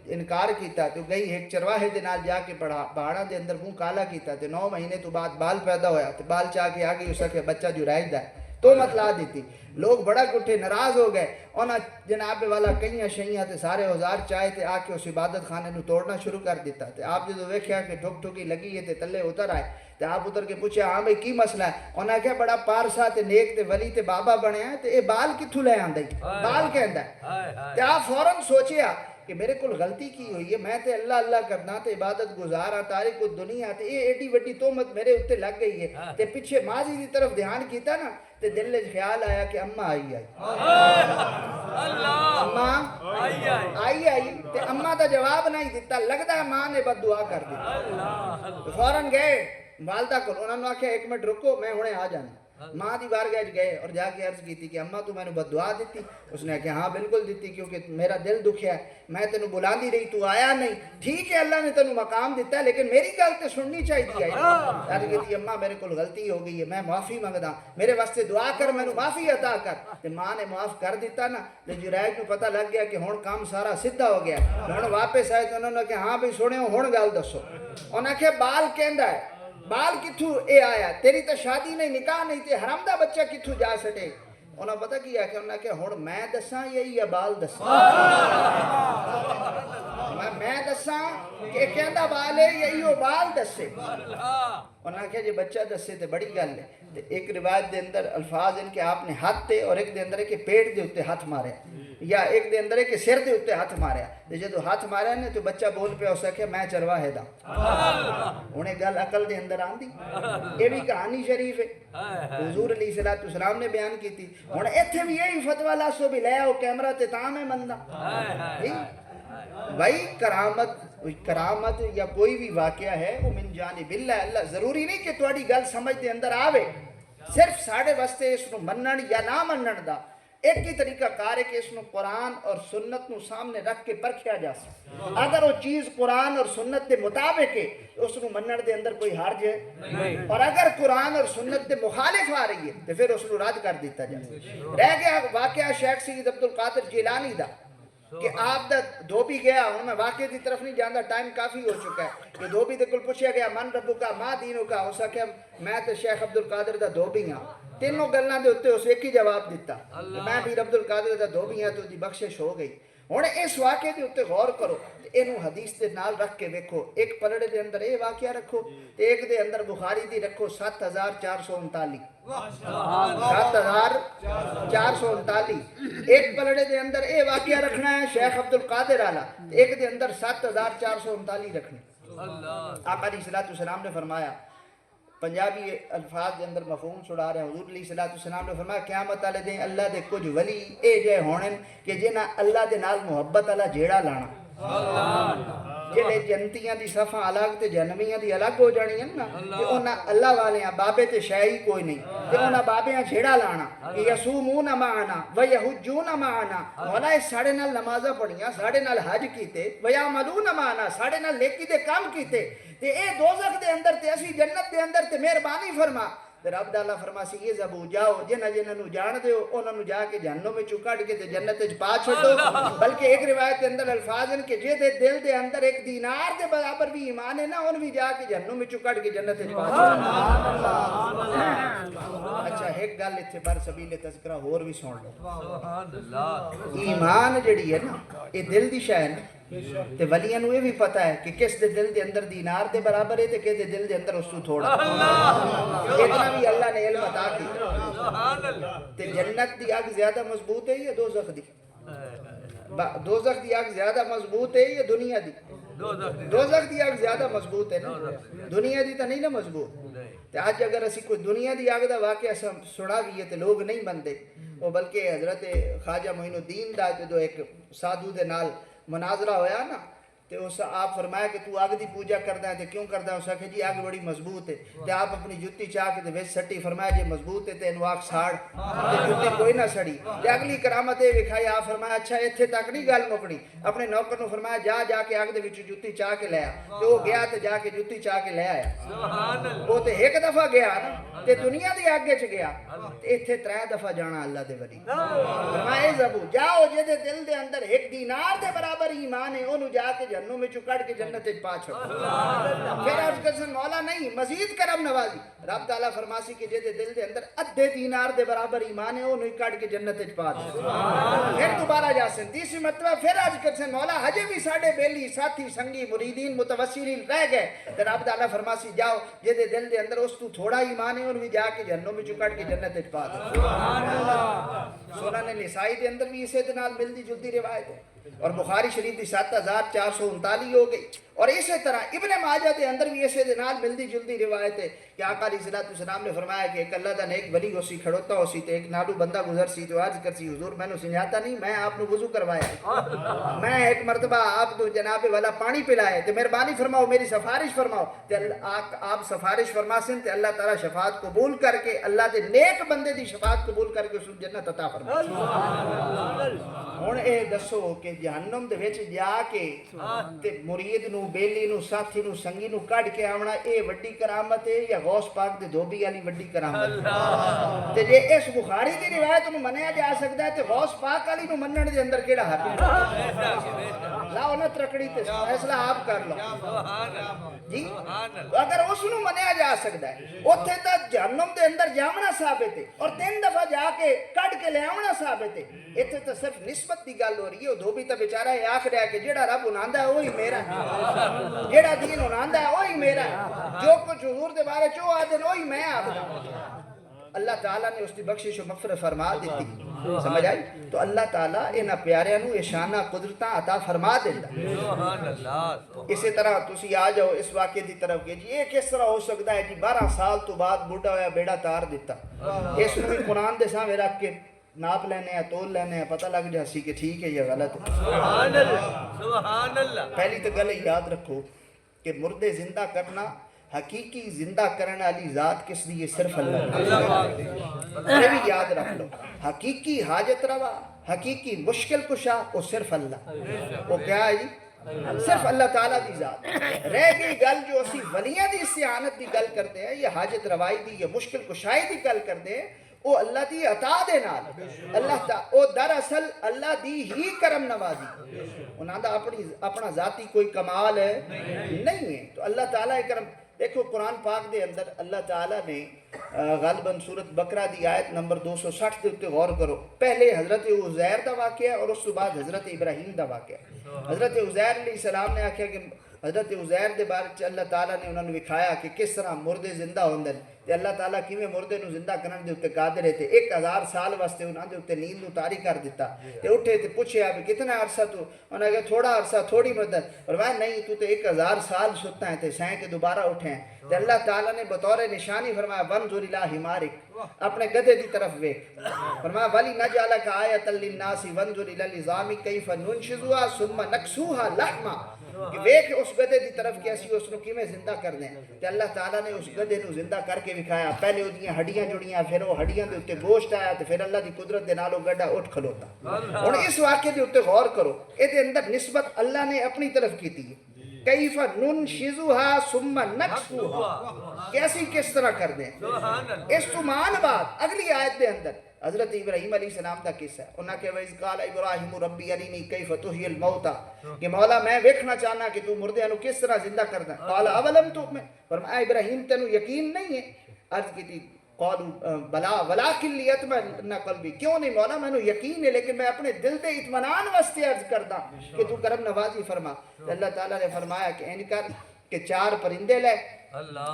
[SPEAKER 3] انکار کیتا تو گئی ایک چرواہے دے نال جا کے پہاڑاں دے اندر منہ کالا کیتا تے 9 مہینے تو بعد بال پیدا ہویا تے بال چاہ کے آگے اس کے بچہ جریج دا تو مطلع دیتی لوگ بڑا کٹھے ناراض ہو گئے انہاں جناب والا کئیاں شئیاں تے سارے اوزار چائے تے آ کے اس عبادت خانے نو توڑنا شروع کر دیتا تے آپ جدو ویکھیا کہ ٹھک ٹھکی لگی ہے تے تلے اتر آئے تے آپ اتر کے پوچھا ہاں بھئی کی مسئلہ ہے انہاں کہا بڑا پارسا تے نیک تے ولی تے بابا بنیا تے اے بال کتھوں لے آندا بال کہندا ہے تے آپ فوراً سوچیا کہ میرے کل غلطی کی ہوئی ہے میں تے اللہ اللہ کرنا تے عبادت گزارا تارک الدنیا تے اے ایڈی وڈی تہمت میرے اوتے لگ گئی ہے تے پیچھے ماضی دی طرف دھیان کیتا نا تے دل وچ خیال آیا کہ اماں آئی اماں آئی تے اماں دا جواب نہیں دیتا لگدا ماں نے بد دعا کر دی فوراً گئے والدہ کو انہوں نے آکھیا 1 منٹ رکو میں ہنے آ جانا ماں دی بارگاہ گئے اور جا کے عرض کی تھی کہ اماں تو میں نے بد دعا دیتی اس نے کہا ہاں بالکل دیتی کیونکہ میرا دل دکھیا ہے میں تینوں بلاندی رہی تو آیا نہیں ٹھیک ہے اللہ نے تینوں مقام دیتا ہے لیکن میری گل تے سننی چاہیے عرض کی تھی اماں میرے کول غلطی ہو گئی ہے میں معافی منگدا میرے واسطے دعا کر مینوں معافی عطا کر تے ماں نے معاف کر دیتا نا تے جریج کو پتہ لگ گیا کہ ہن کام سارا سیدھا ہو گیا ہن واپس آئے تو انہوں نے کہا ہاں بھئی سنیو ہن گل دسو انہاں کہا بال کہندا ہے بال کتھوں اے آیا تیری تو شادی نہیں نکاح نہیں تے حرام دا بچہ کتھوں جا سٹے انہاں پتہ کیا کہ انہاں کہ ہن میں دساں یا بال دساں میں دساں کہ کہندا بال ہے یا ایو بال دسے انہاں کہ جے بچہ دسے تے بڑی گل ہے تے ایک روایت دے اندر الفاظ ان کے آپ نے ہاتھ تے اور ایک دے اندر ہے کہ پیٹ دے اوتے ہاتھ مارے یا ایک دے اندر ہے کہ سر دے اوتے ہاتھ ماریا تے جدوں ہاتھ ماریا نے تو بچہ بول پیا اس کہ میں چرواہے دا ہن گل عقل دے اندر آندی اے بھی کہانی شریف ہے حضور علیہ الصلوۃ والسلام نے بیان کی تھی ہن ایتھے بھی یہی فتوی لاسو بھی لے آؤ کیمرہ تے تاں میں مندا بھائی کرامت یا کوئی بھی واقعہ ہے وہ من جانب اللہ ضروری نہیں کہ تہاڈی گل سمجھ دے اندر آوے صرف ساڈے واسطے اس نو منن یا نہ منن دا ایک ہی طریقہ کار ہے کہ اس نو قرآن اور سنت نو سامنے رکھ کے پرکھیا جا سکے اگر وہ چیز قرآن اور سنت دے مطابق ہے اس نو منن دے اندر کوئی حرج ہے اور اگر قرآن اور سنت دے مخالف آ رہی ہے تو پھر اس نو رد کر دیتا جائے رہ گیا واقعہ شیخ سید عبد القادر جیلانی دا کہ آپ دا دھوبی گیا ہوں میں واقعے دی طرف نہیں جاندا ٹائم کافی ہو چکا ہے کہ دھوبی دے کل پوچھا گیا من ربو کا ما دینو کا ہو سکے میں تو شیخ عبد القادر دا دھوبی ہاں تینوں گلاں دے اوتے اس ایک ہی جواب دیتا کہ میں پیر عبد القادر دا دھوبی ہاں تو دی بخشش ہو گئی ہن اس واقعے دے اوتے غور کرو اینو حدیث دے نال رکھ کے دیکھو ایک پلڑے دے اندر اے واقعہ رکھو تے ایک دے اندر بخاری دی رکھو 7439 7439 ایک پلڑے دے اندر اے واقعہ رکھنا ہے شیخ عبد القادر والا ایک دے اندر 7439 رکھنا آقا علیہ الصلوۃ والسلام نے فرمایا پنجابی الفاظ دے اندر مفہوم چھڑا رہے ہیں حضور علیہ الصلوۃ والسلام نے فرمایا قیامت والے دن اللہ دے کچھ ولی اے جے ہونے کہ جنہاں اللہ دے نال محبت والا جیڑا لانا جڑے جنتیاں دی صفاں الگ تے جہنمیاں دی الگ ہو جانی ہیں نا کہ انہاں اللہ والیاں بابے تے شے کوئی نہیں تے انہاں بابیاں جھیڑا لانا کہ یصومون معنا و یحجون معنا مولا ساڈے نال نمازاں پڑھیاں ساڈے نال حج کیتے و یعملون معنا ساڈے نال نیکی دے کام کیتے تے اے دوزخ دے اندر تے اسی جنت دے اندر تے مہربانی فرما تے رب دا اللہ فرماسی یہ زبو جاؤ جنہاں نو جان دیو انہاں نو جا کے جہنم وچ کڈ کے تے جنت وچ پا چھڈو بلکہ ایک روایت دے اندر الفاظ ہیں کہ جے دے دل دے اندر ایک دینار دے برابر بھی ایمان ہے نا ان بھی جا کے جہنم وچ کڈ کے جنت وچ پا چھڈو اچھا ایک گل ایتھے پر سبیل تذکرہ ہور بھی سن لو سبحان اللہ ایمان جڑی ہے نا اے دل دی شے ہے نا تے ولیاں نو یہ بھی پتہ ہے کہ کس دے دل دے اندر دینار دے برابر ہے تے کس دے دل دے اندر اس تو تھوڑا اتنا بھی اللہ نے علم عطا کی تے جنت دی آگ زیادہ مضبوط ہے یا دوزخ دی دوزخ دی آگ زیادہ مضبوط ہے یا دنیا دی دوزخ دی آگ زیادہ مضبوط ہے نا دنیا دی تا نہیں نا مضبوط تے آج اگر اسی کوئی دنیا دی آگ دا واقعہ سنا بھی ہے تے لوگ نہیں بندے وہ بلکہ حضرت خواجہ معین الدین دا جو ایک سادھو دے نال مناظرہ ہویا نا تے اس آپ فرمایا کہ تو اگ دی پوجا کردا ہے تے کیوں کردا ہے؟ اس آکھے جی اگ بڑی مضبوط ہے تے آپ اپنی جُتی چاہ کے تے وچ سٹی، فرمایا جی مضبوط ہے تے اینو آگ ساڑ تے جُتی کوئی نہ سڑی۔ تے اگلی کرامت یہ وکھائی، آپ فرمایا اچھا ایتھے تک نہیں گل مکڑی، اپنے نوکر نو فرمایا جا کے اگ دے وچ جُتی چاہ کے لے آ، تے وہ گیا تے جا کے جُتی چاہ کے لے آیا۔ وہ تے ایک دفعہ گیا نا تے دنیا دی اگ وچ گیا، تے ایتھے 3 دفعہ جانا اللہ دے ولی۔ فرمایا زبو جاؤ جے دے دل دے اندر 1 دینار دے برابر ایمان ہے اونوں جا کے جہنم وچوں کڈ کے جنت وچ پا چھوڑ۔ پھر عرض کرسن مولا نہیں مزید کرم نوازی، رب تعالیٰ فرماسی کہ جے دے دل دے اندر ادھے دینار دے برابر ایمان ہے اونوں کڈ کے جنت وچ پا دے۔ پھر دوبارہ جاسن تیسری مرتبہ پھر عرض کرسن مولا ہجے بھی ساڈے بیلی ساتھی سنگی مریدین متوسلین رہ گئے، تے رب تعالیٰ فرماسی جاؤ جے دے دل دے اندر اس تو تھوڑا ایمان ہے اونوں بھی جا کے جہنم وچوں کڈ کے جنت وچ پا دے۔ سنن نسائی دے اندر بھی اسے دے نال ملدی جلدی روایت ہے، اور بخاری شریف دی 7439 ہو گئی، اور اسی طرح ابن ماجہ دے اندر بھی اسے دے نال ملدی جلدی روایت ہے کہ آقا علیہ السلام نے فرمایا کہ ایک اللہ دا نیک ولی ہو سی کھڑوتا ہو سی تے ایک ناڈو بندہ گزر سی تو عرض کر سی حضور میں نو سنجھاتا نہیں، میں آپ نو وضو کروایا، میں ایک مرتبہ آپ کو جناب والا پانی پلائے تے مہربانی فرماؤ میری سفارش فرماؤ، تے آپ سفارش فرماسن تے اللہ تعالیٰ شفاعت قبول کر کے اللہ دے نیک بندے دی شفاعت قبول کر کے اس جنت عطا فرمائے۔ ہن اے دسو کہ جہنم دے وچ جا کے تے مرید نو بیلی نو ساتھی نو سنگی نو کڈ کے آونا اے وڈی کرامت ہے یا غوث پاک دے دھوبی والی وڈی کرامت؟ تے جے اس بخاری دی روایت نو منیا جا سکدا ہے تے غوث پاک والی نو منن دے اندر کیڑا حق ہے؟ لاؤ نہ ترکڑی تے فیصلہ آپ کر لو جی۔ اگر اس نو منیا جا سکدا ہے اوتھے تے جہنم دے اندر جاونا ثابت ہے اور 3 دفعہ جا کے کڈ کے لے آونا ثابت ہے، ایتھے تے صرف نسبت دی گل ہو رہی ہے۔ دھوبی تے بیچارہ یہ آکھ رہا ہے کہ جیڑا رب اناندا ہے وہی میرا ہے، جیڑا دین اناندا ہے وہی میرا ہے، جو کچھ حضور دے بارے چو آدن وہی میں آکھدا۔ اللہ تعالیٰ نے اس کی بخشش و مغفرت فرما دیتی، سمجھ آئی؟ تو اللہ تعالیٰ انہاں پیاریاں نو شانہ قدرتاں عطا فرما دیندا۔ اسی طرح تسی آ جاؤ اس واقعے دی طرف کہ جی یہ کس طرح ہو سکتا ہے جی 12 سال تو بعد بڈھا ہویا بیڑا تار دیتا، اس نو بھی قرآن دے سامنے رکھ کے ناپ لینے ہیں تول لینے ہیں پتہ لگ جا سی کہ ٹھیک ہے یا غلط ہے۔
[SPEAKER 4] سبحان اللہ۔
[SPEAKER 3] پہلی تو گل یاد رکھو کہ مردے زندہ کرنا حقیقی زندہ کرنے والی ذات کس لیے؟ صرف اللہ۔ یہ بھی یاد رکھ لو، حقیقی حاجت روا حقیقی مشکل کشا وہ صرف اللہ، وہ کیا ہے جی؟ صرف اللہ تعالیٰ دی ذات۔ رہ گئی گل جو اسی ولیاں دی استعانت دی گل کرتے ہیں یا حاجت روائی دی یا مشکل کشائی دی گل کرتے ہیں، وہ اللہ دی عطا دے نال اللہ او دراصل اللہ دی ہی کرم نوازی، انہاں دا اپنا ذاتی کوئی کمال ہے نہیں ہے۔ تو اللہ تعالیٰ کرم دیکھو قرآن پاک دے اندر اللہ تعالیٰ نے غالباً سورت بقرہ دی آیت نمبر 260 دے اتے غور کرو، پہلے حضرت عزیر دا واقعہ اور اس کے بعد حضرت ابراہیم دا واقعہ۔ حضرت عزیر علیہ السلام نے آکھیا کہ حضرت عزیر دے بارے اللہ تعالیٰ نے انہوں نے دکھایا کہ کس طرح مردے زندہ ہوندے تے اللہ تعالیٰ کیویں مردے نو زندہ کرن دے اوتے قادر ہے تے 1000 سال واسطے انہاں دے اوتے نیند نو طاری کر دیتا تے اٹھے تے پوچھیا کہ کتنا عرصہ تو؟ انہاں کہ تھوڑا عرصہ تھوڑی مدت، فرمایا نہیں تو تے 1000 سال ستا ہے تے سائیں کے دوبارہ اٹھے ہیں تے اللہ تعالیٰ نے بطور نشانی فرمایا وانظر الی حمارک، اپنے گدھے دی طرف ویکھ، فرمایا ولی نجعلک آیۃ للناس وانظر الی العظام کیف ننشزها ثم نکسوها لحما، کہ ویکھ اس گدھے دی طرف کہ اسی اس نو کیویں زندہ کر دیں تے اللہ تعالیٰ نے اس گدھے نو زندہ کر کے دکھایا، پہلے اودیاں ہڈیاں جڑیاں پھر وہ ہڈیاں دے اوتے گوشت آیا تے پھر اللہ دی قدرت دے نال او گڈھا اٹھ کھلوتا۔ ہن اس واقعے دے اوتے غور کرو، اے دے اندر نسبت اللہ نے اپنی طرف کیتی ہے، کیف ننشزها ثم نکسوها، کیسی کس طرح کر دیں۔ اس تو مان بعد اگلی آیت دے اندر حضرت ابراہیم علیہ السلام دا قصہ ہے، انہاں کہ وَإِذْ قَالَ إِبْرَاهِيمُ رَبِّ أَرِنِي كَيْفَ تُحْيِي الْمَوْتَى، کہ مولا میں ویکھنا چاہنا کہ تو مردیاں نو کس طرح زندہ کردا ہے۔ قال اولم تؤمن، فرمایا ابراہیم تینو یقین نہیں ہے؟ عرض کی تھی قالوا بلا ولکن لیطمئن قلبی، کیوں نہیں مولا مینو یقین ہے لیکن میں اپنے دل دے اطمینان واسطے عرض کردا کہ تو کرم نوازی فرما۔ اللہ تعالیٰ نے فرمایا کہ این کر کہ 4 پرندے لے،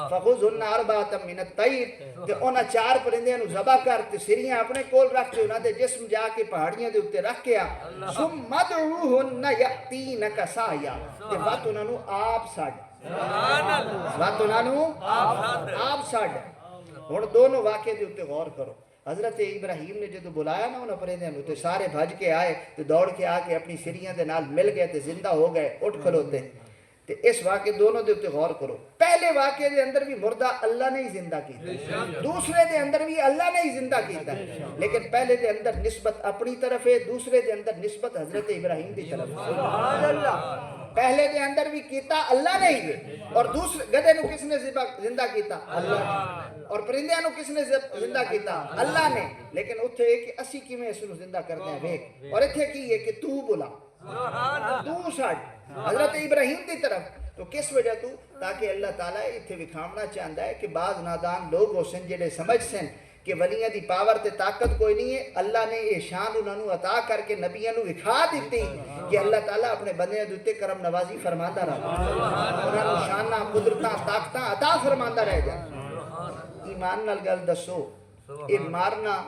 [SPEAKER 3] فخذہن اربعۃ من الطیر، تے انہاں 4 پرندیاں نو ذبح کر تے سریاں اپنے کول رکھ کے انہاں دے جسم جا کے پہاڑیاں دے اوتے رکھ کے آ، ثم ادعوہن یاتینک سعیا، تے وقت انہاں نو آپ ساڈ، وقت انہاں نو آپ ساڈ۔ ہن دونوں واقعے دے اوتے غور کرو، حضرت ابراہیم نے جدو بلایا نا انہوں پرندے نو تو سارے بھج کے آئے تو دوڑ کے آ کے اپنی سریاں دے نال مل گئے تے زندہ ہو گئے اٹھ کھلوتے تے اس واقعے دونوں دے اوپر غور کرو پہلے واقعے دے اندر بھی مردہ اللہ نے ہی زندہ کیتا دوسرے دے اندر بھی اللہ نے ہی زندہ کیتا لیکن پہلے دے اندر نسبت اپنی طرف ہے دوسرے دے اندر نسبت حضرت ابراہیم دی طرف ہے سبحان اللہ پہلے دے اندر بھی کیتا اللہ نے ہی اور دوسرے گدھے نو کس نے زندہ کیتا اللہ اور پرندے نو کس نے زندہ کیتا اللہ نے لیکن اتھے ہے کہ اسی کیویں اس نو زندہ کرتے ہیں ویکھ اور اتھے کی ہے کہ تو بلا تو ساڈ حضرت ابراہیم دی طرف تو کس وجہ تو تاکہ اللہ تعالیٰ اتھے وکھامنا چاہتا ہے کہ بعض نادان لوگ ہو سن جڑے سمجھ سن کہ ولیاں دی پاور تے طاقت کوئی نہیں ہے اللہ نے یہ شان انہوں نے عطا کر کے نبیوں نے وکھا دیتی کہ اللہ تعالیٰ اپنے بندے دوتے کرم نوازی فرماتا رہا انہوں نے شانہ قدرتاں طاقتاں عطا فرماتا رہ جا ایمان نال گل دسو یہ مارنا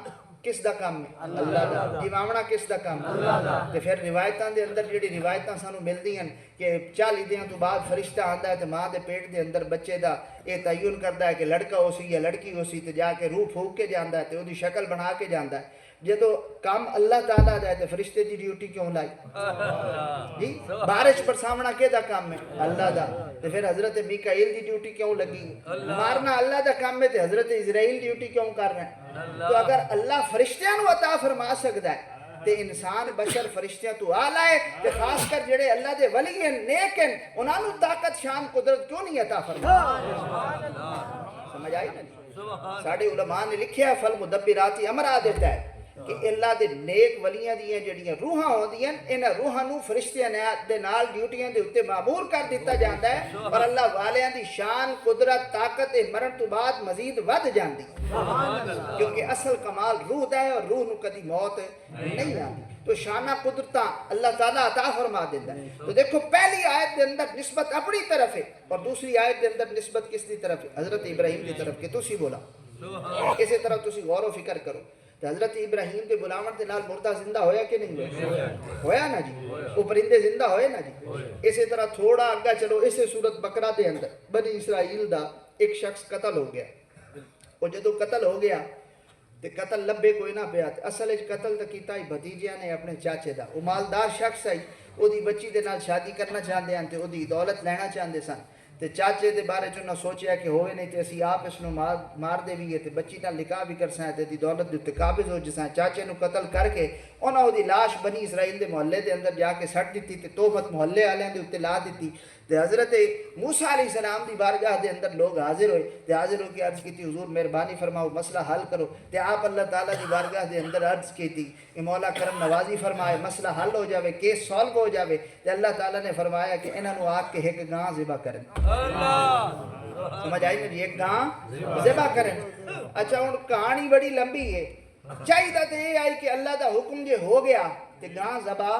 [SPEAKER 3] کس دا کام ہے اللہ دا جیواونا کس دا کام ہے تے پھر روایتاں دے اندر جڑی روایتاں سانو ملدی ہیں کہ 40 دن تو بعد فرشتہ آندا ہے تے ماں دے پیٹ دے اندر بچے دا یہ تعین کردا ہے کہ لڑکا ہو سی یا لڑکی ہو سی تے جا کے روح پھونک کے جاندا ہے تے اودی شکل بنا کے جاندا ہے جدو کام اللہ تعالیٰ دا ہے تے فرشتے دی ڈیوٹی کیوں لائی جی بارش برساونا کے دا کام ہے اللہ دا تے پھر حضرت میکائیل دی ڈیوٹی کیوں لگی مارنا اللہ دا کام ہے تے حضرت اسرائیل ڈیوٹی کیوں کر رہے ہیں تو اگر اللہ فرشتیاں نو عطا فرما سکتا ہے تے انسان بشر فرشتیاں تو آلہ ہے تے خاص کر جڑے اللہ دے ولی ہیں نیک ہیں انہاں نو طاقت شان قدرت کیوں نہیں عطا فرما سمجھ آئی نا ساڑھے علماء نے لکھیا ہے فالمدبراتی امرا دیتا ہے کہ اللہ دے نیک ولیاں دیاں جڑیاں روحاں ہوندیاں انہاں روحاں نو فرشتیاں دے نال ڈیوٹیاں دے اوتے مامور کر دیتا جاندا ہے اور اللہ والیاں دی شان قدرت طاقت مرن تو بعد مزید ود جاندی کیونکہ اصل کمال روح دا ہے اور روح نو کدی موت نہیں آندی تو شانہ قدرتاں اللہ تعالیٰ عطا فرما دیتا ہے تو دیکھو پہلی آیت دے اندر نسبت اپنی طرف ہے اور دوسری آیت دے اندر نسبت کس دی طرف ہے حضرت ابراہیم دی طرف کہ تسی بولا اسی طرح تسی غور و فکر کرو تو حضرت ابراہیم دے بلاوٹ دے نال مردہ زندہ ہویا کہ نہیں ہویا نا جی وہ پرندے زندہ ہوئے نا جی اسی طرح تھوڑا آگا چلو اسی صورت بقرہ دے اندر بنی اسرائیل دا ایک شخص قتل ہو گیا وہ جدو قتل ہو گیا تے قتل لبے کوئی نہ پیا اصل اچ قتل تے کیتا ہی بھتیجیاں نے اپنے چاچے دا وہ مالدار شخص ہے او دی بچی دے نال شادی کرنا چاہندے ہیں تے او دی دولت لینا چاہندے سن تے چاچے دے بارے چ نہ سوچیا کہ ہوئے نہیں تے اسی آپ اس نو مار دے بھی تے بچی نال نکاح بھی کرساں تے دی دولت دے تے قابض ہو جساں چاچے نو قتل کر کے انہاں او دی لاش بنی اسرائیل دے محلے دے اندر جا کے سٹ دتی تے تہمت محلے والےاں دے اوتے لا دتی تے حضرت موسیٰ علیہ السلام دی بارگاہ دے اندر لوگ حاضر ہوئے تے حاضر ہو کے عرض کی حضور مہربانی فرماؤ مسئلہ حل کرو تے آپ اللہ تعالیٰ دی بارگاہ دے اندر عرض کی تھی کہ مولا کرم نوازی فرمائے مسئلہ حل ہو جاوے کیس سالو ہو جاوے تے اللہ تعالیٰ نے فرمایا کہ انہاں نو آگ کے ایک گاں ذبح کریں سمجھ آئی نا جی ایک گاں ذبح کریں اچھا ان کہانی بڑی لمبی ہے چاہیے تے یہ آئی کہ اللہ دا حکم جے ہو گیا تے گاں ذبح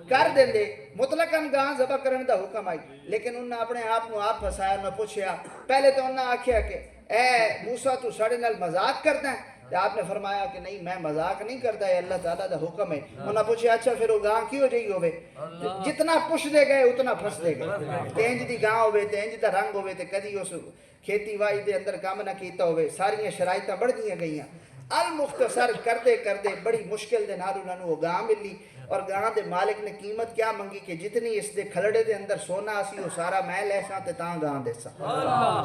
[SPEAKER 3] کر دیں دے مطلقاً گاں ذبح کرنے دا حکم آئی لیکن انہاں اپنے آپ نو آپ پھسایا نہ پوچھیا پہلے تو انہاں آکھیا کہ اے موسیٰ تو ساڑے نال مذاق کرتا ہے تو آپ نے فرمایا کہ نہیں میں مذاق نہیں کرتا ہے اللہ تعالیٰ دا حکم ہے انہاں پوچھیا اچھا پھر وہ گاں کی ہو جائے ہوئے جتنا پوچھ دے گئے اتنا پھس دے گئے تینج دی گاں ہوئے تینج دا رنگ ہوئے تے کدی اس کھیتی وائی دے اندر کام نہ کیتا ہوئے ساریاں شرائطاں بڑھ دیاں گئیاں المختصر کردے کردے بڑی مشکل دے نال انہوں نے وہ گاں ملی اور گاں دے مالک نے قیمت کیا منگی کہ جتنی اس دے کھلڑے دے اندر سونا اسی وہ سارا میں لے ساں تے تاں گاں دے ساں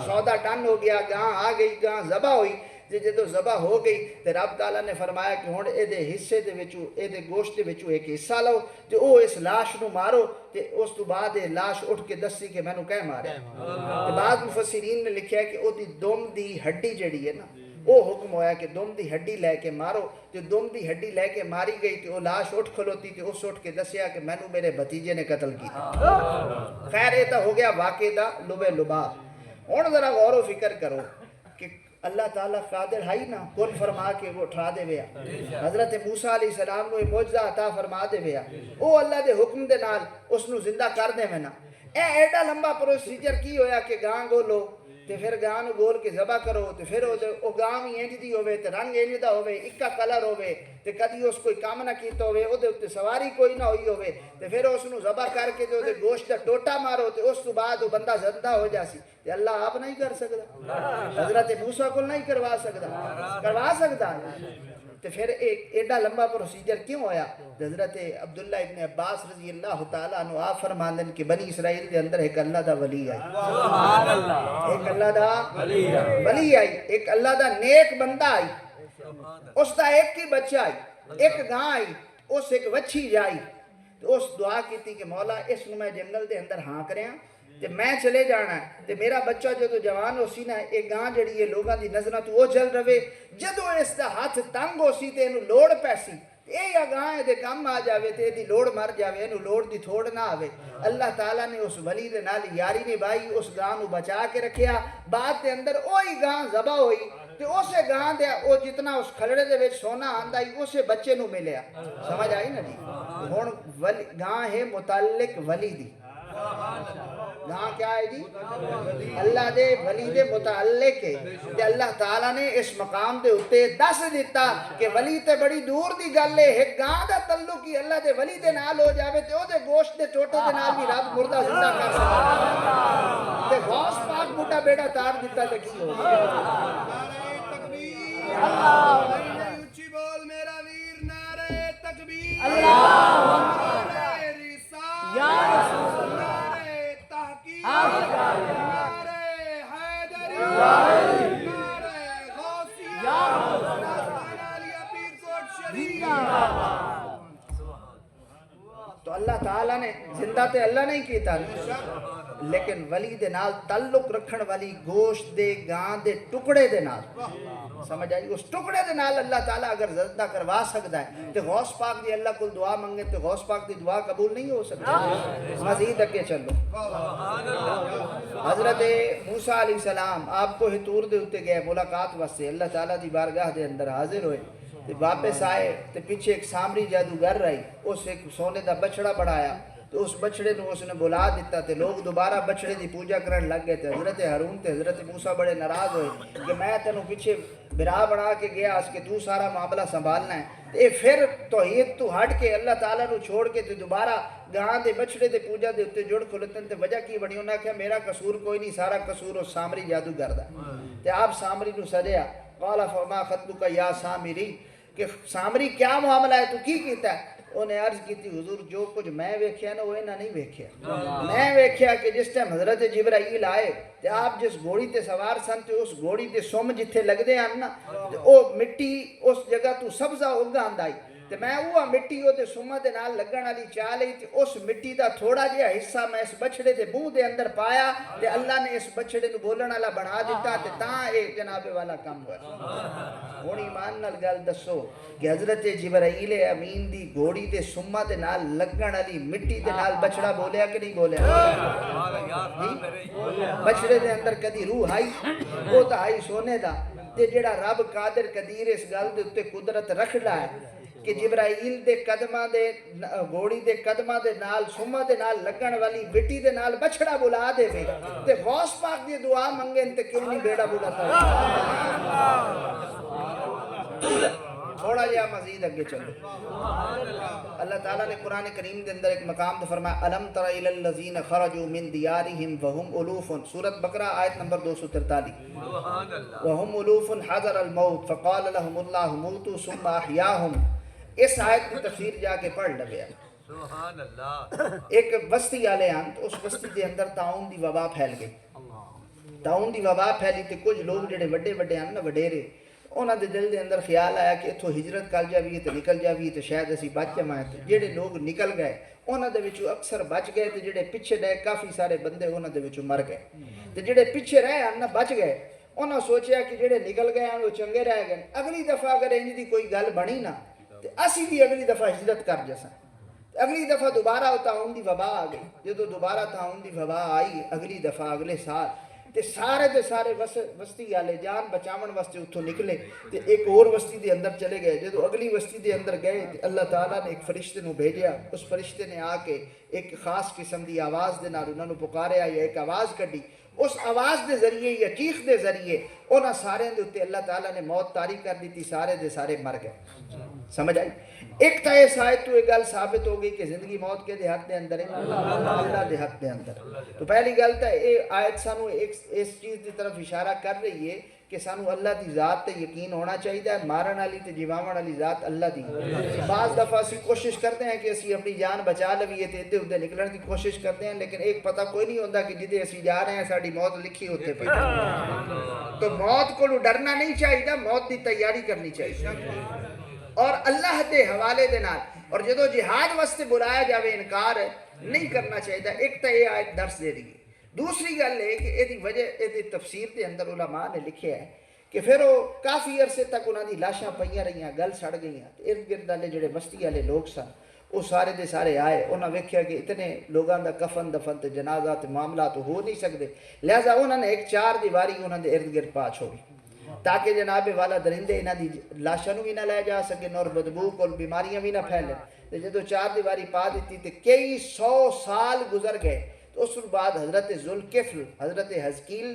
[SPEAKER 3] سودا ٹن ہو گیا گاں آ گئی گاں ذبح ہوئی جدو ذبح ہو گئی تے رب تعالیٰ نے فرمایا کہ ہن اے دے حصے دے وچوں اے دے گوشت دے وچوں ایک حصہ لو تے او اس لاش نو مارو تے اس تو بعد اے لاش اٹھ کے دسی کہ مینوں کہہ ماریا تے بعض مفسرین نے لکھیا کہ او دی دم دی ہڈی جڑی ہے نا وہ حکم ہویا کہ دم دی ہڈی لے کے مارو تے دم دی ہڈی لے کے ماری گئی تے وہ لاش اٹھ کھلوتی تے اس اٹھ کے دسیا کہ مینوں میرے بھتیجے نے قتل کیتا خیر یہ تو ہو گیا واقعہ دا لبے لباب ہن ذرا غور و فکر کرو کہ اللہ تعالیٰ قادر ہے نا کن فرما کے وہ اٹھا دے ویا حضرت موسیٰ علیہ السلام نو معجزہ عطا فرما دے ویا او اللہ دے حکم دے نال اس نو زندہ کر دے وینا ایڈا لمبا پروسیجر کی ہویا کہ گاں گولو تے پھر گاں نو گول کے ذبح کرو تے پھر او گاں بھی انج دی ہوے تے رنگ انج دا ہوے اکا کلر ہوے تے کدی اس کوئی کام نہ کیتا ہوے او دے اوتے سواری کوئی نہ ہوئی ہوے تے پھر اس نو ذبح کر کے تے او دے گوشت دا ٹوٹا مارو تے اس تو بعد او بندہ زندہ ہو جاسی تے اللہ آپ نہیں کر سکدا حضرت موسیٰ کو نہیں کروا سکدا تو پھر ایک ایڈا لمبا پروسیجر کیوں ہویا؟ حضرت عبداللہ ابن عباس رضی اللہ تعالیٰ عنہ آپ فرماندن کہ بنی اسرائیل دے اندر ایک اللہ دا ولی آئی، ایک اللہ دا ولی آئی، ایک اللہ دا نیک بندہ آئی، اس دا ایک ہی بچہ آئی، ایک گاں آئی، اس ایک وچھی جائی، تو اس دعا کی تھی کہ مولا اس نو میں جنگل دے اندر ہاں کریاں تے میں چلے جانا ہے تے میرا بچہ جو تو جوان ہو سی نا ایک گاں جڑی ہے لوگاں دی نظرہ تو وہ چل رہے، جدو اس دا ہاتھ تنگ ہو سی تے انہوں لوڑ پیسی اے یا گاں ہے دے کم آ جاوے تے دی لوڑ مر جاوے، انہوں لوڑ دی تھوڑ نہ آوے۔ اللہ تعالیٰ نے اس ولی دے نال یاری نے بھائی اس گاں نو بچا کے رکھیا، بعد دے اندر اوہی گاں ذبح ہوئی تے اسے گاں دے او جتنا اس کھلڑے دے وچ سونا آندا ہی اسے بچے نو ملیا، سمجھ آئی نا جی؟ ہن گاں ہے متعلق ولی دی، گاں کیا ہے جی؟ اللہ دے ولی دے متعلق ہے، تے اللہ تعالیٰ نے اس مقام دے اتے دس دیتا کہ ولی تے بڑی دور دی گل ہے، ایک گاں دا تعلق ہی اللہ دے ولی دے نال ہو جاوے تے او دے گوشت دے ٹوٹے دے نال بھی رب مردہ زندہ کر سکتا تے غوث پاک بوٹا بیڑا تار دیتا تے کی ہو
[SPEAKER 2] اونچی بول میرا ویر، نعرہ تکبیر، نعرہ رسالت،
[SPEAKER 5] یا رسول اللہ،
[SPEAKER 2] نعرہ تحقیق،
[SPEAKER 5] نعرہ
[SPEAKER 2] نعرہ حیدری، نعرہ غوثیہ، آستانہ علیہ پیر کوٹ شریف۔
[SPEAKER 3] تو اللہ تعالیٰ نے زندہ تے اللہ نہیں کیتا لیکن ولی دے نال تعلق رکھن والی گوشت دے گاں دے ٹکڑے دے نال، سمجھ آئی؟ اس ٹکڑے دے نال اللہ تعالیٰ اگر زندہ کروا سکتا ہے تو غوث پاک دی اللہ کو دعا منگے تو غوث پاک دی دعا قبول نہیں ہو سکتی۔ مزید اگے چلو، حضرت موسیٰ علیہ السلام آپ کو ہی طور دے اتے گئے ملاقات واسطے، اللہ تعالیٰ دی بارگاہ دے اندر حاضر ہوئے تے واپس آئے تے پیچھے ایک سامری جادوگر رہی، اس ایک سونے دا بچڑا بڑھایا تو اس بچڑے نو اس نے بلا دیتا تے لوگ دوبارہ بچڑے دی پوجا کرن لگ گئے تے حضرت ہارون تے حضرت موسیٰ بڑے ناراض ہوئے کہ میں تینوں پیچھے برا بنا کے گیا اس کے تو سارا معاملہ سنبھالنا ہے تے پھر توحید تو ہٹ کے اللہ تعالیٰ نو چھوڑ کے تے دوبارہ گاں دے بچڑے دے پوجا دے اتے جڑ کھلتن تے وجہ کی بڑی انہاں کہ میرا قصور کوئی نہیں، سارا قصور اس سامری جادوگر دا تے آپ سامری نو سجیا، قال فما خطبک یا سامری، کہ سامری کیا معاملہ ہے تو کی کیتا ہے؟ انہیں عرض کی تھی حضور جو کچھ میں ویکھیا نا وہ انہاں نہیں ویکھیا، میں ویکھیا کہ جس ٹائم حضرت جبرائیل آئے تے آپ جس گھوڑی تے سوار سن تے اس گھوڑی تے سم جتھے لگ دے ہیں نا او مٹی اس جگہ تو سبزہ اگاند آئی تے میں وہ مٹی او دے سمہ دے نال لگن والی چا لئی تے اس مٹی دا تھوڑا جہا حصہ میں اس بچڑے دے منہ دے اندر پایا تے اللہ نے اس بچڑے نو بولن والا بنا دیتا تے تاں اے جناب والا کام ہوا۔ ہن ایمان نال گل دسو کہ حضرت جبرائیل امین دی گھوڑی دے سمہ دے نال لگن والی مٹی دے نال بچڑا بولیا کہ نہیں بولیا؟ بچڑے دے اندر کدی روح آئی؟ وہ تا آئی سونے دا تے جڑا رب قادر قدیر اس گل دے اتے قدرت رکھدا ہے کہ جبرائیل دے قدمہ دے گھوڑی دے قدمہ دے نال سمہ دے نال لگن والی مٹی دے نال بچڑا بلا دے وے تے غوث پاک دی دعا منگے تے کیوں نہیں بیڑا بلا تھا۔ تھوڑا جہا مزید اگے چلو، اللہ تعالیٰ نے قرآن کریم دے اندر ایک مقام تے فرمایا الم تر الی الذین خرجوا من دیارہم وهم الوف، سورۃ بقرہ آیت نمبر 243، وهم الوف حذر الموت فقال لهم اللہ موتوا ثم احیاهم۔ اس آیت کی تفسیر جا کے پڑھ لگیا، ایک بستی والے ہیں تو اس بستی دے اندر طاعون دی وبا پھیل گئی، طاعون دی وبا پھیلی تے کچھ لوگ جڑے وڈے وڈے ہیں نا وڈیرے انہاں دے دل دے اندر خیال آیا کہ اتھوں ہجرت کر جاویے تے نکل جاویے تے شاید اسی بچ جاواں تے جڑے لوگ نکل گئے انہاں دے وچوں اکثر بچ گئے تے جڑے پیچھے رہے کافی سارے بندے انہاں دے وچوں مر گئے تے جڑے پیچھے رہے ہیں نا بچ گئے انہاں سوچیا کہ جڑے نکل گئے ہیں وہ چنگے رہ گئے، اگلی دفعہ اگر انج دی کوئی گل بنی نا تے اسی بھی اگلی دفعہ ہجرت کر جساں۔ اگلی دفعہ دوبارہ طاعون دی وبا آ گئی، جدو دوبارہ طاعون دی وبا آئی اگلی دفعہ اگلے سال تے سارے بستی والے جان بچاون واسطے اتھوں نکلے تے ایک اور بستی دے اندر چلے گئے۔ جدو اگلی بستی دے اندر گئے تے اللہ تعالیٰ نے ایک فرشتے نو بھیجیا، اس فرشتے نے آ کے ایک خاص قسم دی آواز دے نال انہاں نو پکاریا یا ایک آواز کڈی، اس آواز دے ذریعے یا چیخ دے ذریعے انہاں سارے دے اوتے اللہ تعالیٰ نے موت طاری کر دیتی، سارے دے سارے مر گئے۔ سمجھ آئی؟ ایک تا اس آیت تو ایک گل ثابت ہو گئی کہ زندگی موت کے دے حق دے اندر ہے، اللہ دے حق دے اندر۔ تو پہلی گل تا یہ آیت سانو اس چیز دی طرف اشارہ کر رہی ہے کہ سانو اللہ دی ذات تے یقین ہونا چاہیے، مارن والی تے جیواون والی ذات اللہ دی۔ بعض دفعہ اسی کوشش کرتے ہیں کہ اسی اپنی جان بچا لویے تے ادھر ادھر نکلن کی کوشش کرتے ہیں، لیکن ایک پتہ کوئی نہیں ہوتا کہ جدے اسی جا رہے ہیں ساڈی موت لکھی ہوتے پہ۔ تو موت کو ڈرنا نہیں چاہیے، موت دی تیاری کرنی چاہیے اور اللہ دے حوالے دے نال، اور جدو جہاد واسطے بلایا جاوے انکار نہیں کرنا چاہیے۔ ایک تا یہ آیت درس دے رہی ہے۔ دوسری گل ہے کہ یہ وجہ یہ تفسیر کے اندر علماء نے لکھیا ہے کہ پھر وہ کافی عرصے تک انہوں دی لاشاں پئیاں رہیاں، گل سڑ گئیاں، ارد گرد والے جڑے بستی والے لوگ سن وہ سارے دے سارے آئے، انہوں نے ویکھیا کہ اتنے لوگاں دا کفن دفن تے جنازہ تے معاملات ہو نہیں سکتے، لہذا انہوں نے ایک چار دیواری انہوں دے ارد گرد پا چھوڑی تاکہ جناب والا درندے انہاں دی لاشاں نوں بھی نہ لے جا سکن اور بدبو کول بیماریاں بھی نہ پھیلن۔ تے جدوں چار دیواری پا دیتی تے کئی 100 سال گزر گئے، تو اس بعد حضرت ذوالکفل، حضرت حزقیل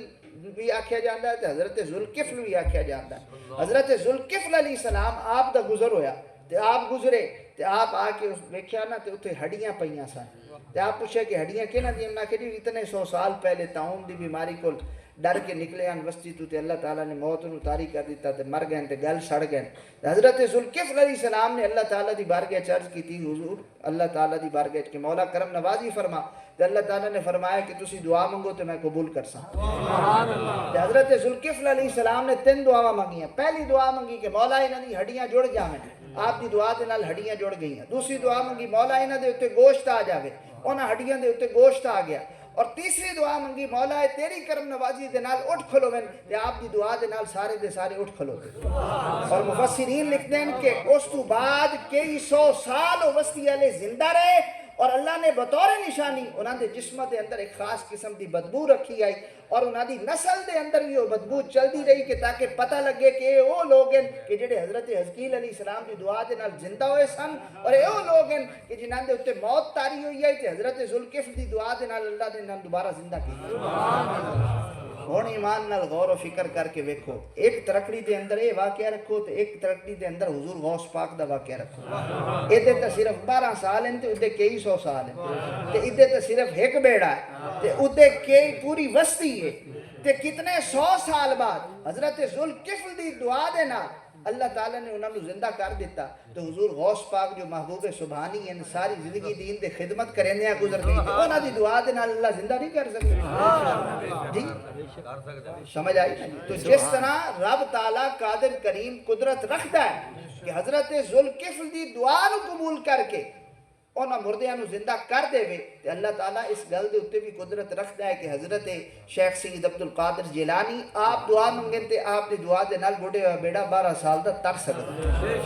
[SPEAKER 3] بھی آکھیا جاندہ ہے تے حضرت ذوالکفل بھی آکھیا جاندہ ہے۔ حضرت ذوالکفل علیہ السلام آپ دا گزر ہویا تے آپ گزرے تے آپ آ کے ویکھیا نا تے اتنے ہڈیاں پئیاں سن تے آپ پوچھے کہ ہڈیاں کہنا دی؟ انہاں کہ جی اتنے 100 سال پہلے تعاون دی بیماری کو ڈر کے نکلے ہیں وسطی تو تے اللہ تعالیٰ نے موت نو طاری کر دیتا تے مر گئے تے گل سڑ گئے۔ حضرت ذوالکفل علیہ السلام نے اللہ تعالیٰ دی بارگاہ چرچ کی تھی، حضور اللہ تعالیٰ دی بارگاہ کہ مولا کرم نوازی فرما، تے اللہ تعالیٰ نے فرمایا کہ تسی دعا منگو تے میں قبول کر ساں۔ تے حضرت ذوالکفل علیہ السلام نے 3 دعاواں مانگیاں۔ پہلی دعا منگی کہ مولا انہاں دی ہڈیاں جڑ جاویں، آپ دی دعا دے نال ہڈیاں جڑ گئیاں۔ دوسری دعا منگی مولا انہاں دے اوتے گوشت آ جاوے، انہاں ہڈیاں دے اوتے گوشت آ گیا۔ اور تیسری دعا منگی مولا اے تیری کرم نوازی دے نال اٹھ کھلویں، تے آپ دی دعا دے نال سارے دے سارے اٹھ کھلوتے۔ اور مفسرین لکھتے ہیں کہ اس تو بعد کئی 100 سال وہ بستی والے زندہ رہے اور اللہ نے بطور نشانی انہاں دے جسم دے اندر ایک خاص قسم دی بدبو رکھی آئی اور انہاں دی نسل دے اندر بھی وہ بدبو چلتی رہی کہ تاکہ پتہ لگے کہ وہ لوگ ہیں کہ جڑے حضرت حزقیل علیہ السلام دی دعا دے نال زندہ ہوئے سن، اور وہ لوگ ہیں کہ جنہاں دے اوتے موت طاری ہوئی ہے تے حضرت ذوالکفل دی دعا دے نال اللہ نے انہاں دوبارہ زندہ کیا۔ ہن ایمان نال غور و فکر کر کے ویکھو، ایک ترکڑی دے اندر یہ واقعہ رکھو تے ایک ترکڑی دے اندر حضور غوث پاک دا واقعہ رکھو۔ ادھے تے صرف 12 سال ہیں تے ادھے کئی 100 سال ہیں، تے ادھے تے صرف ایک بیڑا ہے تے ادھے کئی پوری بستی ہے، تے کتنے 100 سال بعد حضرت ذوالکفل دی دعا دے نال اللہ تعالیٰ نے انہوں نے زندہ کر دیتا۔ تو حضور غوث پاک جو محبوب سبحانی ہیں ساری زندگی دین دے خدمت کرنے گزر گئی تھی، انہوں دی دعا دے نال اللہ زندہ نہیں کر سکتے جی؟ سمجھ آئی؟ تو جس طرح رب تعالیٰ قادر کریم قدرت رکھتا ہے کہ حضرت ذوالکفل دی دعا نو قبول کر کے انہاں مردیاں نو زندہ کر دے وے، تے اللہ تعالیٰ اس گل دے اوتے بھی قدرت رکھتا ہے کہ حضرت شیخ سید عبد القادر جیلانی آپ دعا منگن تے آپ دی دعا دے نال بڑھے ہوئے بیڑا 12 سال دا تر سکتا،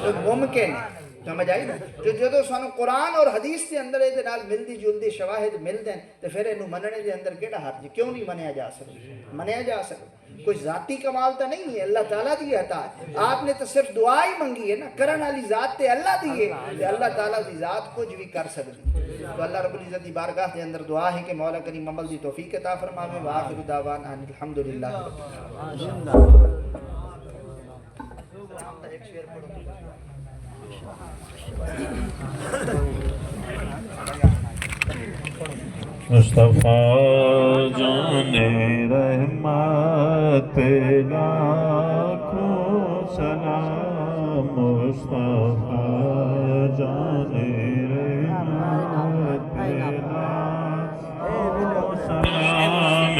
[SPEAKER 3] تو ممکن ہے۔ سمجھ آئی نا؟ جو جدو سانو قرآن اور حدیث دے اندر دے نال ملدی جلدی شواہد ملدے ہیں تے پھر انہوں مننے دے اندر کیڑا حرج ہے؟ کیوں نہیں منیا جا سکتا؟ منیا جا سکتا۔ کوئی ذاتی کمال تو نہیں ہے، اللہ تعالیٰ دی عطا ہے۔ آپ نے تو صرف دعا ہی منگی ہے نا، کرن والی ذات تے اللہ دی ہے، تے اللہ تعالیٰ دی ذات کچھ بھی کر سکتی۔ تو اللہ رب العزت دی بارگاہ دے اندر دعا ہے کہ مولا کریم عمل دی توفیق عطا فرماوے۔ وآخر دعوانا ان الحمدللہ۔
[SPEAKER 6] مصطفیٰ جان رحمت لاکھوں سلام، مصطفیٰ